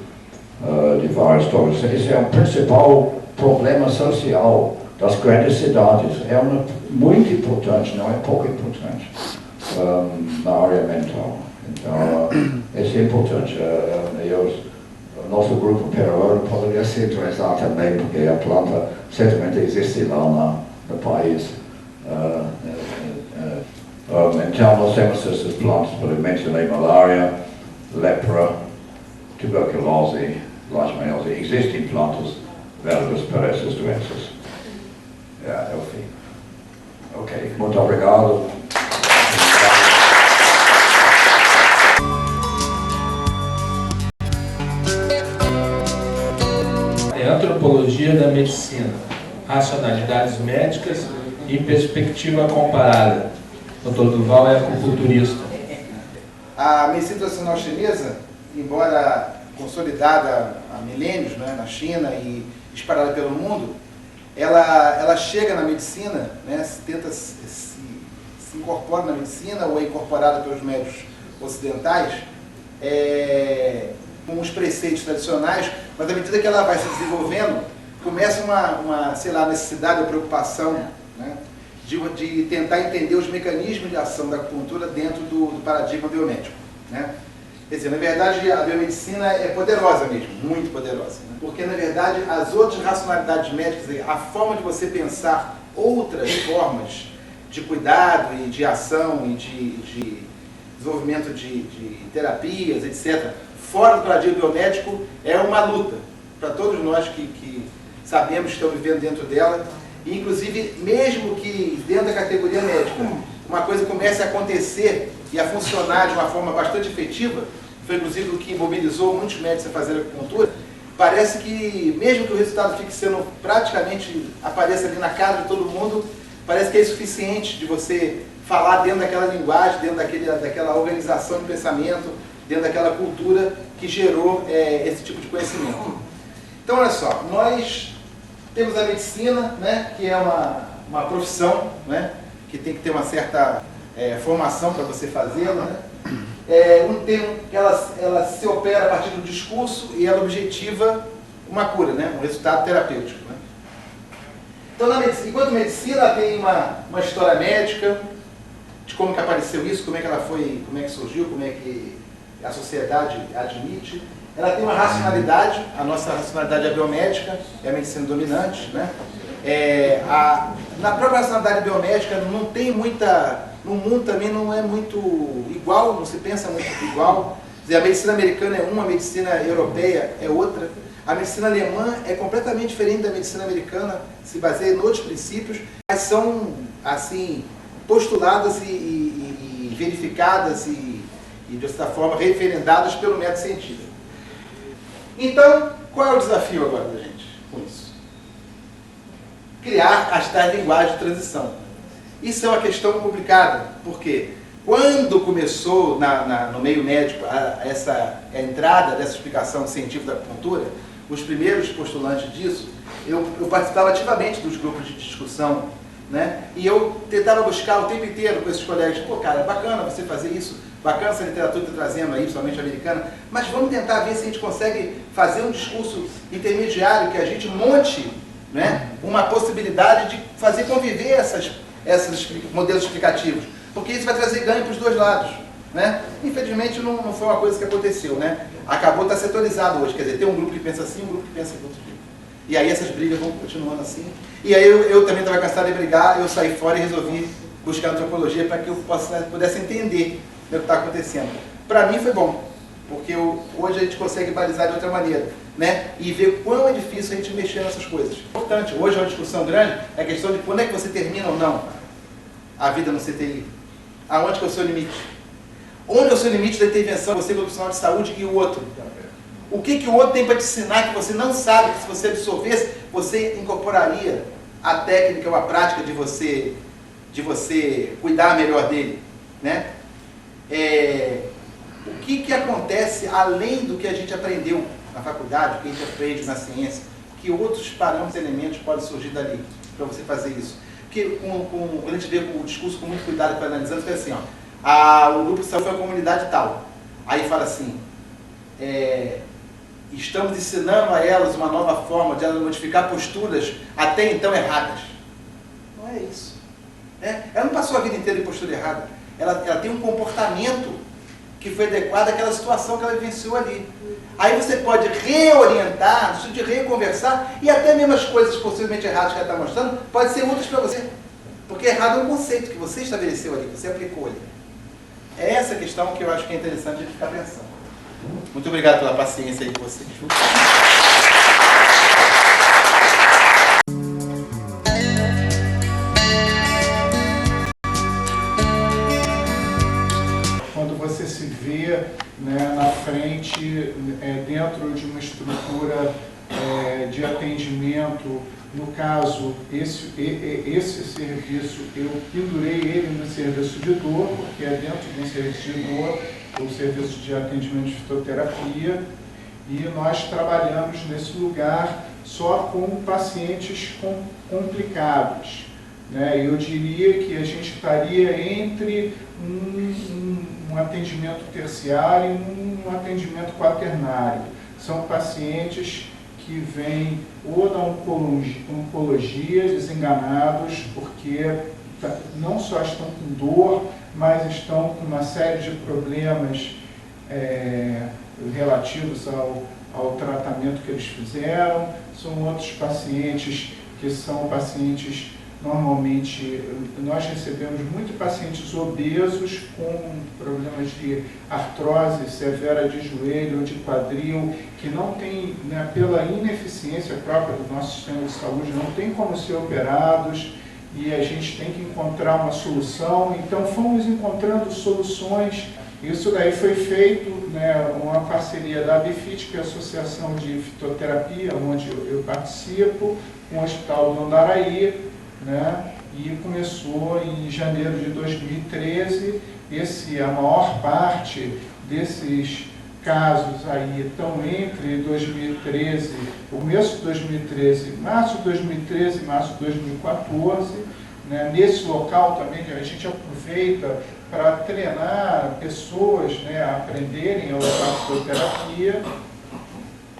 de várias drogas. Esse é o principal problema social das grandes cidades. É muito importante, não é pouco importante, na área mental. Então, isso é importante. O nosso grupo peruano poderia se interessar também, porque a planta certamente existe lá no país. Então, nós temos essas plantas, por mencionei malária, lepra, tuberculose, leishmaniose. Existem plantas válidas para essas doenças. É o fim. Ok, muito obrigado. Antropologia da medicina, racionalidades médicas e perspectiva comparada. O Dr. Duval é acupunturista. A medicina tradicional chinesa, embora consolidada há milênios, né, na China e espalhada pelo mundo, ela chega na medicina, né, se incorpora na medicina ou é incorporada pelos médicos ocidentais, com os preceitos tradicionais, mas à medida que ela vai se desenvolvendo, começa uma sei lá, necessidade ou preocupação, né, de tentar entender os mecanismos de ação da acupuntura dentro do paradigma biomédico, né? Quer dizer, na verdade, a biomedicina é poderosa mesmo, muito poderosa, né? Porque, na verdade, as outras racionalidades médicas, a forma de você pensar outras formas de cuidado e de ação e de desenvolvimento de terapias, etc., fora do paradigma biomédico, é uma luta para todos nós que sabemos que estamos vivendo dentro dela, e inclusive, mesmo que dentro da categoria médica, uma coisa comece a acontecer e a funcionar de uma forma bastante efetiva, foi inclusive o que mobilizou muitos médicos a fazer acupuntura, parece que, mesmo que o resultado fique sendo praticamente, apareça ali na cara de todo mundo, parece que é suficiente de você falar dentro daquela linguagem, dentro daquela organização de pensamento, dentro daquela cultura que gerou esse tipo de conhecimento. Então, olha só, nós temos a medicina, né, que é uma profissão, né, que tem que ter uma certa formação para você fazê-la, né? Um termo que ela se opera a partir do discurso e ela objetiva uma cura, né, um resultado terapêutico, né? Então, enquanto medicina, ela tem uma história médica, de como que apareceu isso, como é que ela foi, como é que surgiu, como é que a sociedade admite. Ela tem uma racionalidade, a nossa racionalidade é biomédica, é a medicina dominante, né? Na própria nacionalidade biomédica não tem muita... No mundo também não é muito igual, não se pensa muito igual. A medicina americana é uma, a medicina europeia é outra. A medicina alemã é completamente diferente da medicina americana, se baseia em outros princípios, mas são, assim, postuladas e verificadas e, de certa forma, referendadas pelo método científico. Então, qual é o desafio agora da gente com isso? Criar as tais linguagens de transição. Isso é uma questão complicada, porque quando começou no meio médico a entrada dessa explicação científica da acupuntura, os primeiros postulantes disso, eu participava ativamente dos grupos de discussão, né? E eu tentava buscar o tempo inteiro com esses colegas, pô, cara, é bacana você fazer isso, bacana essa literatura que está trazendo aí, principalmente americana, mas vamos tentar ver se a gente consegue fazer um discurso intermediário, que a gente monte, né, uma possibilidade de fazer conviver esses modelos explicativos, porque isso vai trazer ganho para os dois lados, né? Infelizmente não foi uma coisa que aconteceu, né? Acabou de estar setorizado hoje, quer dizer, tem um grupo que pensa assim, um grupo que pensa de outro jeito. E aí essas brigas vão continuando assim. E aí eu também estava cansado de brigar, eu saí fora e resolvi buscar antropologia para que eu pudesse entender o que está acontecendo. Para mim foi bom, porque hoje a gente consegue balizar de outra maneira, né? E ver quão é difícil a gente mexer nessas coisas. Importante, hoje é uma discussão grande, é a questão de quando é que você termina ou não a vida no CTI. Aonde que é o seu limite? Onde é o seu limite da intervenção, você como profissional de saúde e o outro? O que o outro tem para te ensinar que você não sabe, que se você absorvesse, você incorporaria a técnica ou a prática de você cuidar melhor dele, né? O que acontece além do que a gente aprendeu na faculdade, o que a gente aprende na ciência, que outros parâmetros e elementos podem surgir dali para você fazer isso? Porque quando a gente vê o discurso com muito cuidado para analisando, fica assim, ó, o grupo de saúde foi uma comunidade tal. Aí fala assim, estamos ensinando a elas uma nova forma de elas modificar posturas até então erradas. Não é isso. Ela não passou a vida inteira em postura errada. Ela tem um comportamento que foi adequado àquela situação que ela vivenciou ali. Aí você pode reorientar, de reconversar, e até mesmo as coisas possivelmente erradas que ela está mostrando, pode ser úteis para você. Porque errado é um conceito que você estabeleceu ali, que você aplicou ali. É essa questão que eu acho que é interessante a gente ficar pensando. Muito obrigado pela paciência aí de vocês. Quando você se vê, né, na frente, dentro de uma estrutura de atendimento, no caso, esse serviço, eu pendurei ele no serviço de dor, porque é dentro de um serviço de dor, o serviço de atendimento de fitoterapia, e nós trabalhamos nesse lugar só com pacientes complicados, né? Eu diria que a gente estaria entre um atendimento terciário e um atendimento quaternário. São pacientes que vêm ou da oncologia desenganados, porque não só estão com dor, mas estão com uma série de problemas relativos ao tratamento que eles fizeram. São outros pacientes que são pacientes, normalmente, nós recebemos muitos pacientes obesos com problemas de artrose severa de joelho ou de quadril, que não tem, né, pela ineficiência própria do nosso sistema de saúde, não tem como ser operados, e a gente tem que encontrar uma solução. Então fomos encontrando soluções. Isso daí foi feito, né, uma parceria da ABFIT, que é a Associação de Fitoterapia, onde eu participo, com o Hospital do Andaraí, né, e começou em janeiro de 2013. A maior parte desses casos aí estão entre 2013, começo de 2013, março de 2013 e março de 2014. Né? Nesse local também que a gente aproveita para treinar pessoas, né, a aprenderem a usar fitoterapia.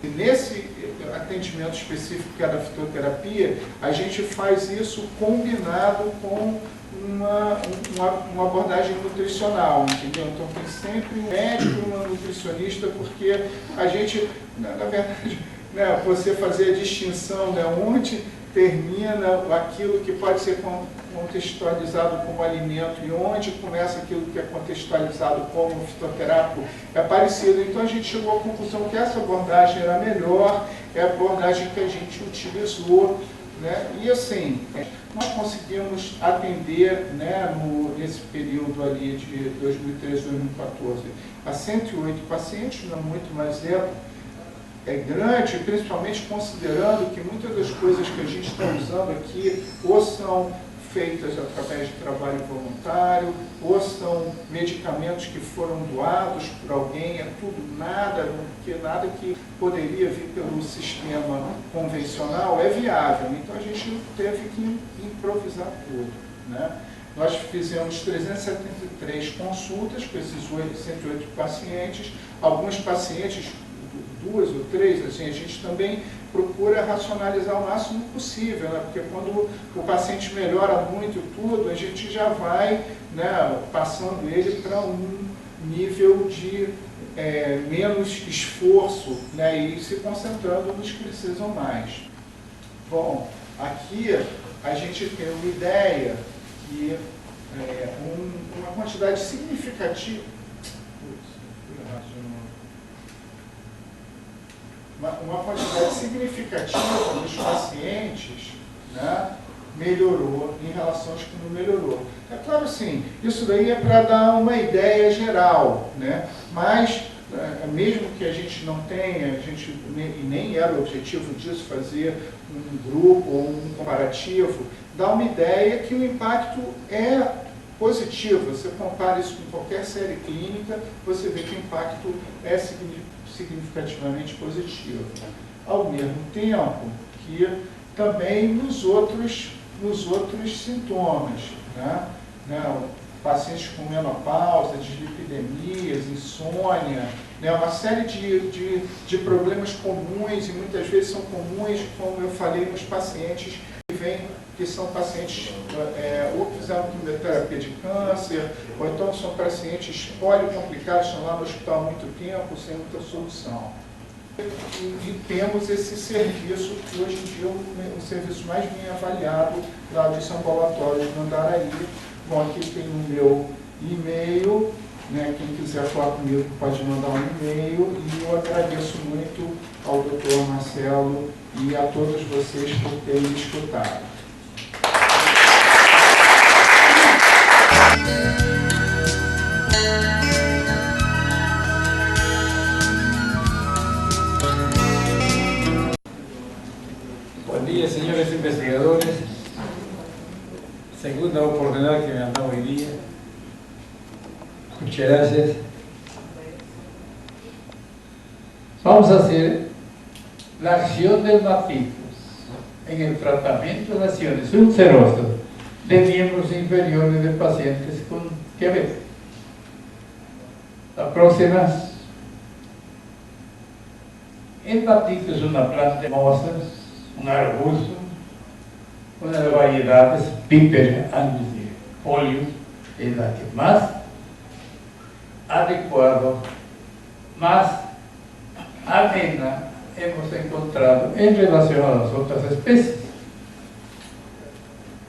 E nesse atendimento específico que é da fitoterapia, a gente faz isso combinado com uma abordagem nutricional, entendeu? Então tem sempre um médico e uma nutricionista, porque a gente, na verdade, né, você fazer a distinção, né, onde termina aquilo que pode ser contextualizado como alimento e onde começa aquilo que é contextualizado como fitoterápico, é parecido. Então a gente chegou à conclusão que essa abordagem era melhor, é a abordagem que a gente utilizou, né? E assim, nós conseguimos atender, né, nesse período ali de 2013 a 2014 a 108 pacientes, não muito, mas é grande, principalmente considerando que muitas das coisas que a gente está usando aqui ou são feitas através de trabalho voluntário, ou são medicamentos que foram doados por alguém, é tudo nada que poderia vir pelo sistema convencional é viável. Então a gente teve que improvisar tudo, né? Nós fizemos 373 consultas com esses 108 pacientes, alguns pacientes, 2 ou 3, assim, a gente também procura racionalizar o máximo possível, né? Porque quando o paciente melhora muito tudo, a gente já vai, né, passando ele para um nível de menos esforço, né, e se concentrando nos que precisam mais. Bom, aqui a gente tem uma ideia que uma quantidade significativa uma quantidade significativa dos pacientes, né, melhorou em relação aos que não melhorou. É claro, sim, isso daí é para dar uma ideia geral, né, mas mesmo que a gente não tenha, e nem era o objetivo disso, fazer um grupo ou um comparativo, dá uma ideia que o impacto é positivo. Você compara isso com qualquer série clínica, você vê que o impacto é significativamente positivo. Ao mesmo tempo que também nos outros sintomas, né? Pacientes com menopausa, dislipidemias, insônia, né? Uma série de problemas comuns, e muitas vezes são comuns, como eu falei, nos pacientes que são pacientes ou que fizeram quimioterapia de câncer, ou então são pacientes policomplicados, estão lá no hospital há muito tempo, sem muita solução. E temos esse serviço, que hoje em dia é o serviço mais bem avaliado da audição ambulatória de Andaraí. Bom, aqui tem o meu e-mail, né? Quem quiser falar comigo pode mandar um e-mail, e eu agradeço muito ao Dr. Marcelo e a todos vocês por terem me escutado. Buen día, señores investigadores. Segunda oportunidad que me han dado hoy día. Muchas gracias. Vamos a hacer la acción del maticos en el tratamiento de lesiones ulcerosas de miembros inferiores de pacientes con diabetes. La próxima. El matico es una planta hermosa, un arbusto, una de variedades Piper angustifolia, es la que más adecuado, más amena hemos encontrado en relación a las otras especies.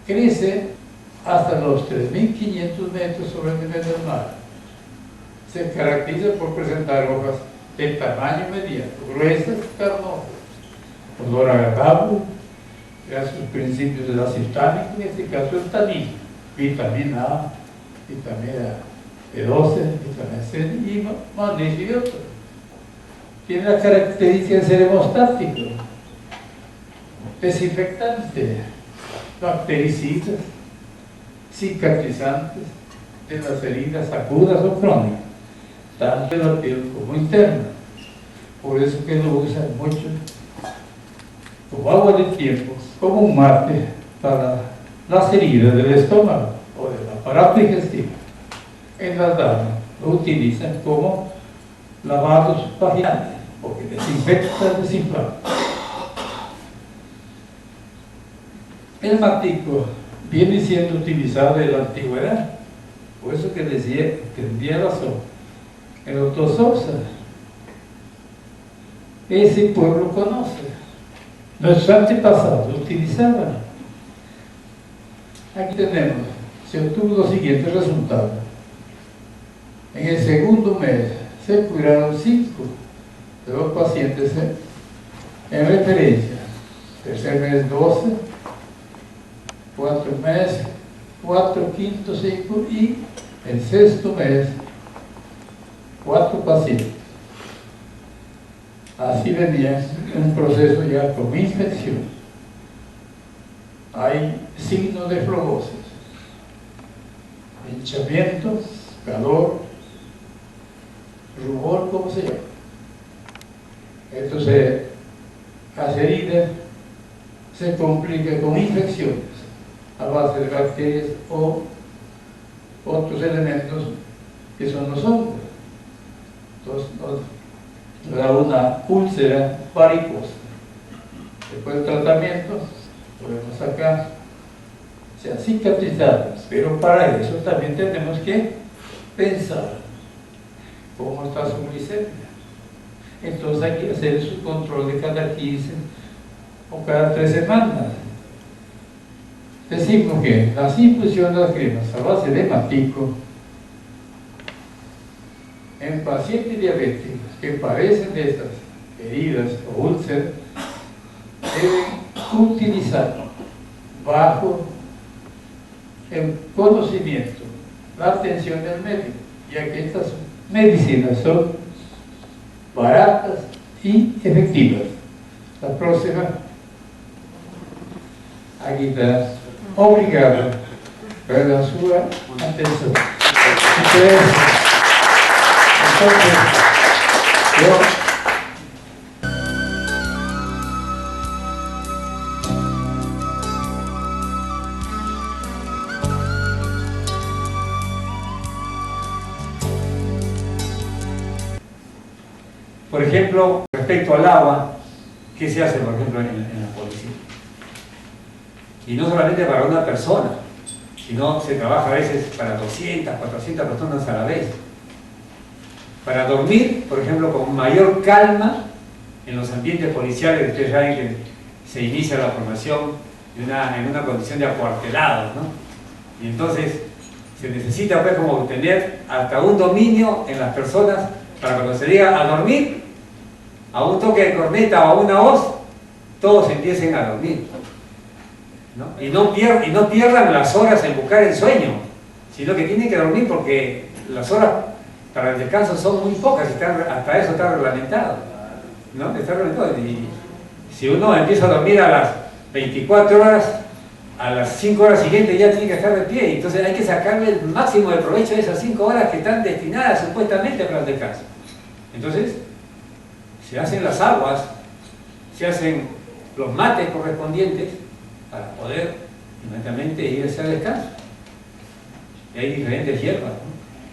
Crece hasta los 3.500 metros sobre el nivel del mar. Se caracteriza por presentar hojas de tamaño mediano, gruesas, carnosas, olor agradable, gracias a los principios del ácido tánico, en este caso el tanino, vitamina A, vitamina B12, vitamina C y magnesio y otros. Tiene la característica de ser hemostático, desinfectante, bactericidas, cicatrizantes de las heridas agudas o crónicas, tanto de la piel como interna. Por eso que lo usan mucho como agua de tiempo, como un mate para las heridas del estómago o del aparato digestivo. En las damas lo utilizan como lavados vaginales, porque desinfecta, desinflama. El matico viene siendo utilizado en la antigüedad, por eso que decía, tendría razón, el doctor Sousa. Ese pueblo conoce Nuestros antepasados utilizaban. Aquí tenemos, se obtuvo los siguientes resultados. En el segundo mes se curaron 5 de los pacientes en referencia. Tercer mes 12, cuarto mes 4, quinto 5 y el sexto mes 4 pacientes. Así venía un proceso ya con infección. Hay signos de flebosis, hinchamiento, calor, rubor, ¿cómo se llama? Entonces, las heridas se complican con infecciones a base de bacterias o otros elementos que son los hongos. Entonces, nos da una úlcera varicosa. Después del tratamiento, podemos sacar, sean cicatrizadas, pero para eso también tenemos que pensar cómo está su glicemia. Entonces hay que hacer su control de cada 15 o cada 3 semanas. Decimos que las infusiones de las cremas a base de matico en pacientes diabéticos que padecen de estas heridas o úlceras deben utilizar bajo el conocimiento, la atención del médico, ya que estas medicinas son baratas y efectivas. La próxima, aquí está, obrigado pela su atención. Entonces, yo por ejemplo, respecto al agua, ¿qué se hace, por ejemplo, en la policía? Y no solamente para una persona, sino se trabaja a veces para 200, 400 personas a la vez. Para dormir, por ejemplo, con mayor calma en los ambientes policiales. Ustedes saben que se inicia la formación en una condición de acuartelado, ¿no? Y entonces se necesita pues como tener hasta un dominio en las personas para cuando se diga a dormir, a un toque de corneta o a una voz, todos empiecen a dormir, ¿no? Y no pierdan las horas en buscar el sueño, sino que tienen que dormir porque las horas para el descanso son muy pocas y hasta eso está reglamentado, ¿no? Está reglamentado. Y si uno empieza a dormir a las 24 horas, a las 5 horas siguientes ya tiene que estar de pie. Entonces hay que sacarle el máximo de provecho de esas 5 horas que están destinadas supuestamente para el descanso. Entonces, se hacen las aguas, se hacen los mates correspondientes para poder inmediatamente irse al descanso. Y hay diferentes hierbas, ¿no?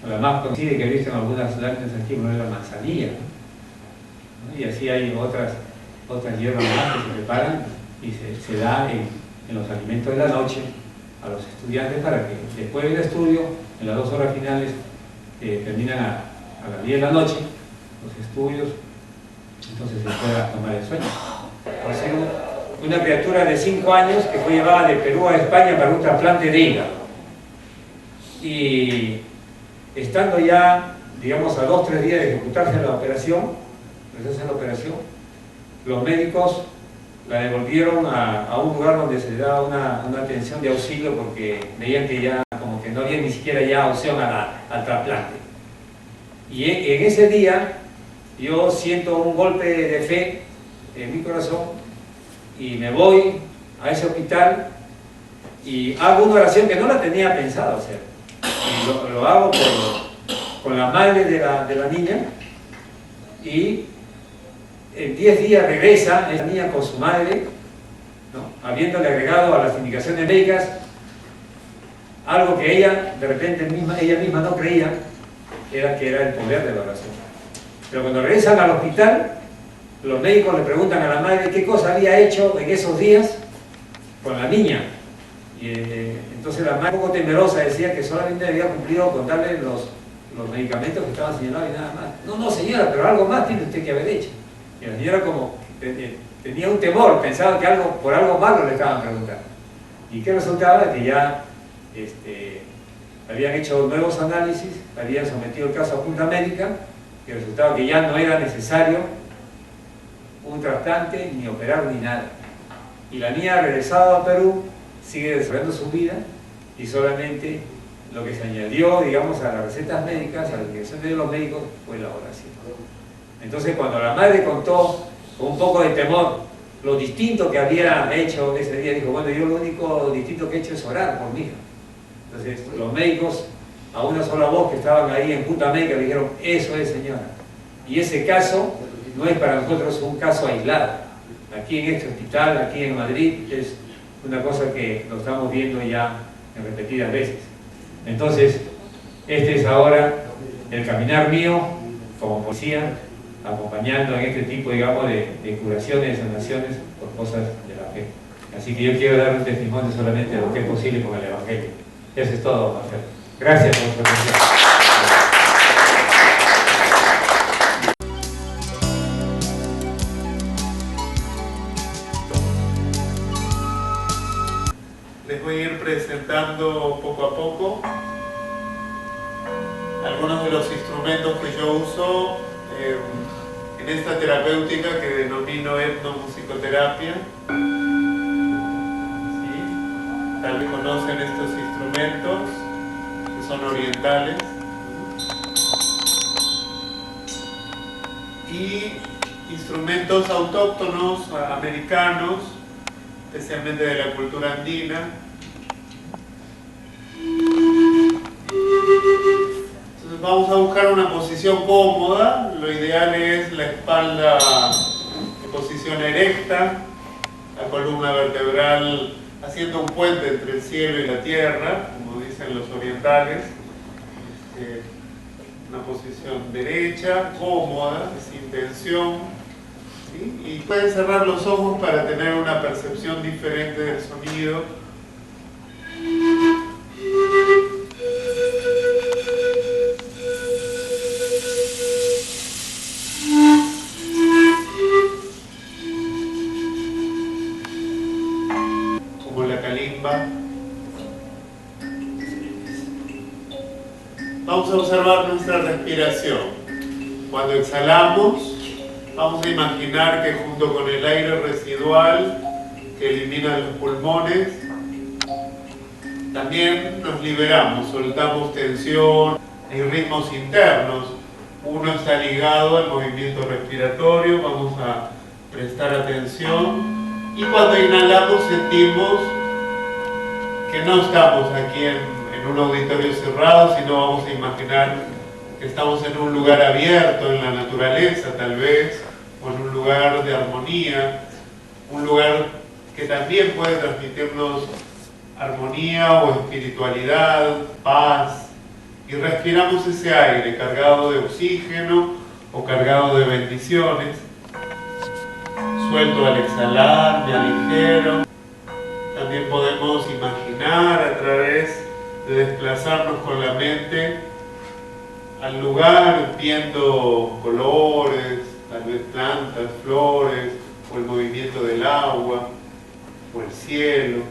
La más conocida que he visto en algunas láminas aquí es la manzanilla, ¿no? Y así hay otras hierbas más que se preparan y se da en los alimentos de la noche a los estudiantes para que después del estudio, en las 2 horas finales, terminan a las 10 de la noche los estudios, entonces se pueda tomar el sueño. Por ser una criatura de 5 años que fue llevada de Perú a España para un trasplante de hígado. Y estando ya, digamos, a 2 o 3 días de ejecutarse la operación, los médicos la devolvieron a un lugar donde se le daba una atención de auxilio porque veían que ya como que no había ni siquiera ya opción al trasplante. Y en ese día yo siento un golpe de fe en mi corazón y me voy a ese hospital y hago una oración que no la tenía pensado hacer. Y lo hago con la madre de la niña y en 10 días regresa esa niña con su madre, ¿no? Habiéndole agregado a las indicaciones médicas algo que ella, de repente ella misma no creía, que era el poder de la oración. Pero cuando regresan al hospital, los médicos le preguntan a la madre qué cosa había hecho en esos días con la niña. Y entonces la madre, un poco temerosa, decía que solamente había cumplido con darle los medicamentos que estaban señalados y nada más. No, señora, pero algo más tiene usted que haber hecho. Y la señora como tenía un temor, pensaba que por algo malo le estaban preguntando. ¿Y qué resultaba? Que ya habían hecho nuevos análisis, habían sometido el caso a Junta Médica, y resultaba que ya no era necesario un trasplante, ni operar, ni nada. Y la niña ha regresado a Perú, sigue desarrollando su vida, y solamente lo que se añadió, digamos, a las recetas médicas, a la indicación de los médicos, fue la oración. Entonces, cuando la madre contó con un poco de temor lo distinto que había hecho ese día, dijo, bueno, yo lo único distinto que he hecho es orar por mi hija. Entonces, los médicos, a una sola voz que estaban ahí en Junta Médica, le dijeron, eso es, señora. Y ese caso no es para nosotros un caso aislado. Aquí en este hospital, aquí en Madrid, es una cosa que lo estamos viendo ya en repetidas veces. Entonces, este es ahora el caminar mío como policía, acompañando en este tipo, digamos, de curaciones, de sanaciones por cosas de la fe. Así que yo quiero dar un testimonio solamente de lo que es posible con el Evangelio. Eso es todo, Marcelo. Gracias por su atención. Les voy a ir presentando poco a poco algunos de los instrumentos que yo uso en esta terapéutica que denomino etnomusicoterapia. ¿Sí? Tal vez conocen estos instrumentos que son orientales. Y instrumentos autóctonos americanos, especialmente de la cultura andina. Entonces vamos a buscar una posición cómoda. Lo ideal es la espalda en posición erecta, la columna vertebral haciendo un puente entre el cielo y la tierra, como dicen los orientales. Una posición derecha, cómoda, sin tensión. ¿Sí? Y pueden cerrar los ojos para tener una percepción diferente del sonido. Como la calimba. Vamos a observar nuestra respiración. Cuando exhalamos, vamos a imaginar que junto con el aire residual que elimina los pulmones, también nos liberamos, soltamos tensión y ritmos internos. Uno está ligado al movimiento respiratorio, vamos a prestar atención. Y cuando inhalamos sentimos que no estamos aquí en un auditorio cerrado, sino vamos a imaginar que estamos en un lugar abierto, en la naturaleza tal vez, o en un lugar de armonía, un lugar que también puede transmitirnos armonía o espiritualidad, paz, y respiramos ese aire cargado de oxígeno o cargado de bendiciones. Suelto al exhalar, me aligero. También podemos imaginar a través de desplazarnos con la mente al lugar, viendo colores, tal vez plantas, flores, o el movimiento del agua, o el cielo.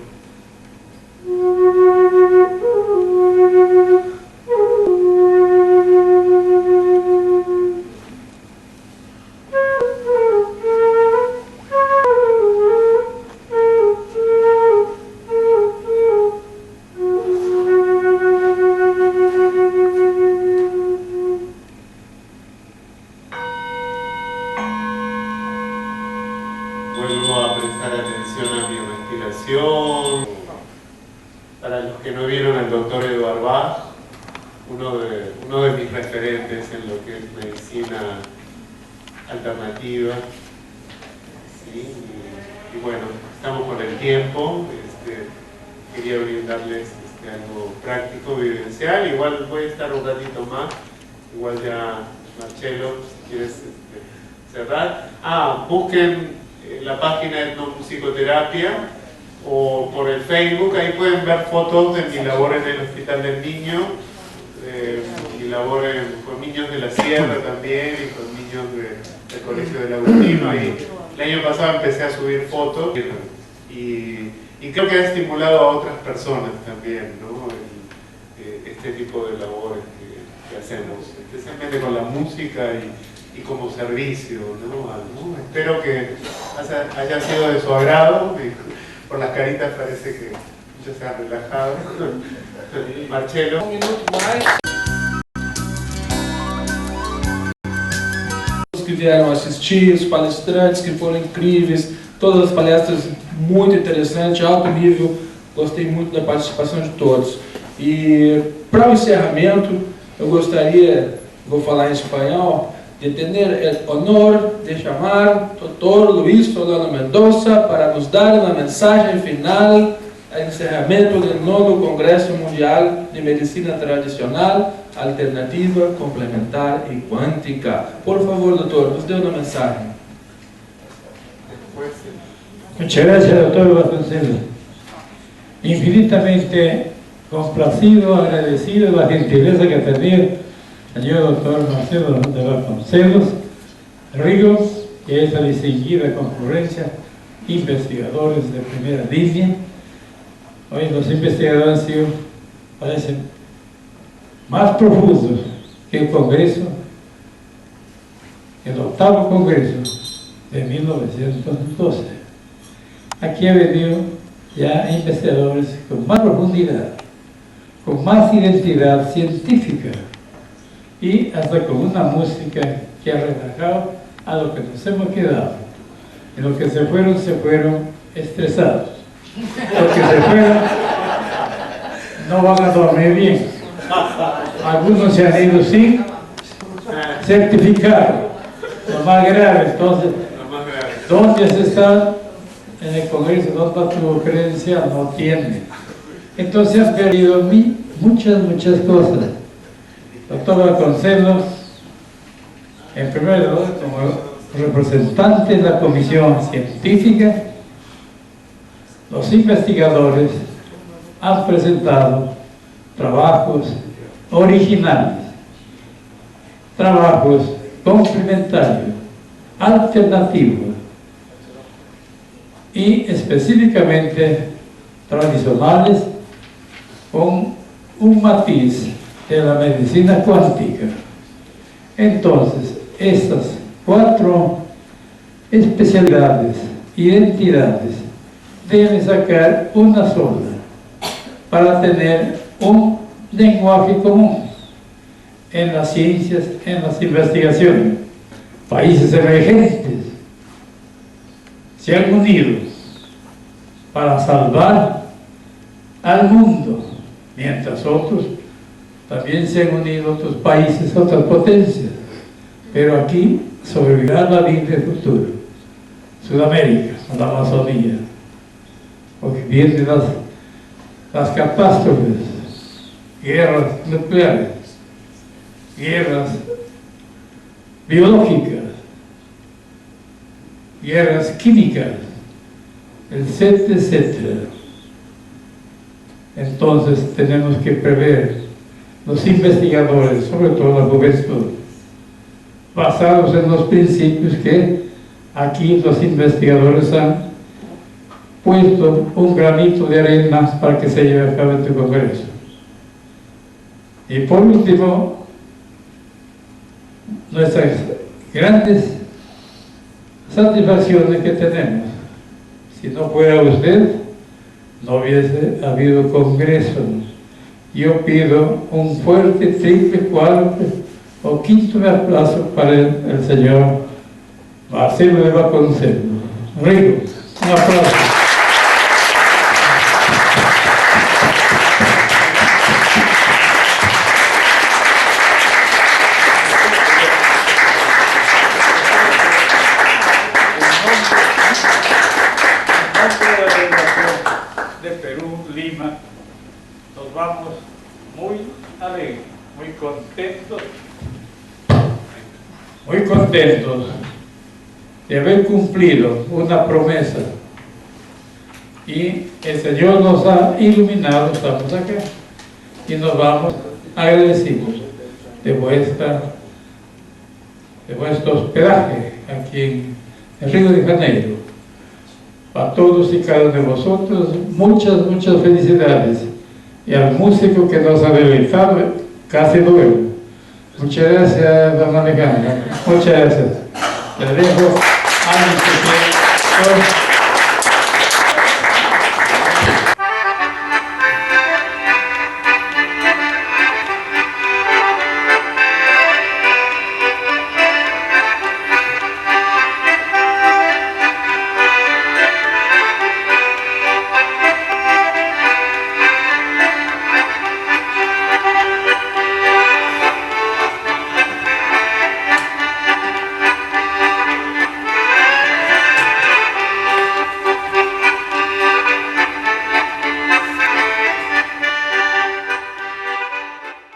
Vuelvo a prestar atención a mi respiración. Para los que no vieron al doctor Eduard Bach, uno de mis referentes en lo que es medicina alternativa. ¿Sí? Y bueno, estamos con el tiempo. Quería brindarles algo práctico, vivencial. Igual voy a estar un ratito más. Igual ya, Marcelo, si quieres cerrar. Busquen la página de etnomusicoterapia o por el Facebook, ahí pueden ver fotos de mi labor en el Hospital del Niño, mi labor con niños de la Sierra también y con niños del Colegio del Agustino. Ahí El año pasado empecé a subir fotos y creo que ha estimulado a otras personas también, ¿no? Este tipo de labores que hacemos, especialmente con la música y como servicio, ¿no? Espero que haya sido de su agrado. Por las caritas parece que ya se ha relajado. Marcelo. Um minuto mais. Que vieram assistir, os palestrantes que foram incríveis, todas as palestras muito interessantes, alto nível, gostei muito da participação de todos. E para o encerramento, eu gostaria, vou falar em espanhol, de ter o honor de chamar o Dr. Luis Solano Mendoza para nos dar uma mensagem final ao encerramento do 9º Congresso Mundial de Medicina Tradicional, Alternativa, Complementar e Quântica. Por favor, doutor, nos dê uma mensagem. Muchas gracias, doctor Vasconcelos. Infinitamente complacido, agradecido de la gentileza que tenía el señor doctor Marcelo de Vasconcelos Ríos y a esa distinguida concurrencia, investigadores de primera línea. Hoy los investigadores han sido, parecen, más profundos que el Congreso, el 8º Congreso de 1912. Aquí ha venido ya investigadores con más profundidad, con más identidad científica y hasta con una música que ha relajado a lo que nos hemos quedado. Y los que se fueron estresados. Los que se fueron no van a dormir bien. Algunos se han ido sin certificado, lo más grave. Entonces, ¿dónde se está en el Congreso? ¿Dónde está tu credencial? No tiene. Entonces han perdido muchas cosas. Doctor Vasconcelos, en primer lugar, como representante de la Comisión Científica, los investigadores han presentado trabajos originales, trabajos complementarios, alternativos y específicamente tradicionales con un matiz de la medicina cuántica. Entonces, estas 4 especialidades, identidades, deben sacar una sola para tener un lenguaje común en las ciencias, en las investigaciones. Países emergentes se han unido para salvar al mundo, mientras otros también se han unido, otros países, otras potencias, pero aquí sobrevivirá la vida del futuro. Sudamérica, la Amazonía, porque vienen las catástrofes, guerras nucleares, guerras biológicas, guerras químicas, etcétera. Entonces tenemos que prever, los investigadores, sobre todo la juventud, basados en los principios que aquí los investigadores han puesto un granito de arena para que se lleve a cabo este Congreso. Y por último, nuestras grandes satisfacciones que tenemos. Si no fuera usted, no hubiese habido Congreso. Yo pido un fuerte triple, cuádruple o quinto aplauso para el señor Marcelo de Vasconcelos Ríos. Un aplauso. De Perú, Lima, nos vamos muy alegres, muy contentos de haber cumplido una promesa, y el Señor nos ha iluminado, estamos acá, y nos vamos agradecidos de vuestro hospedaje aquí en Río de Janeiro. A todos y cada uno de vosotros, muchas, muchas felicidades. Y al músico que nos ha deleitado, casi duelo. Muchas gracias, don Alejandro. Muchas gracias. Le dejo a mi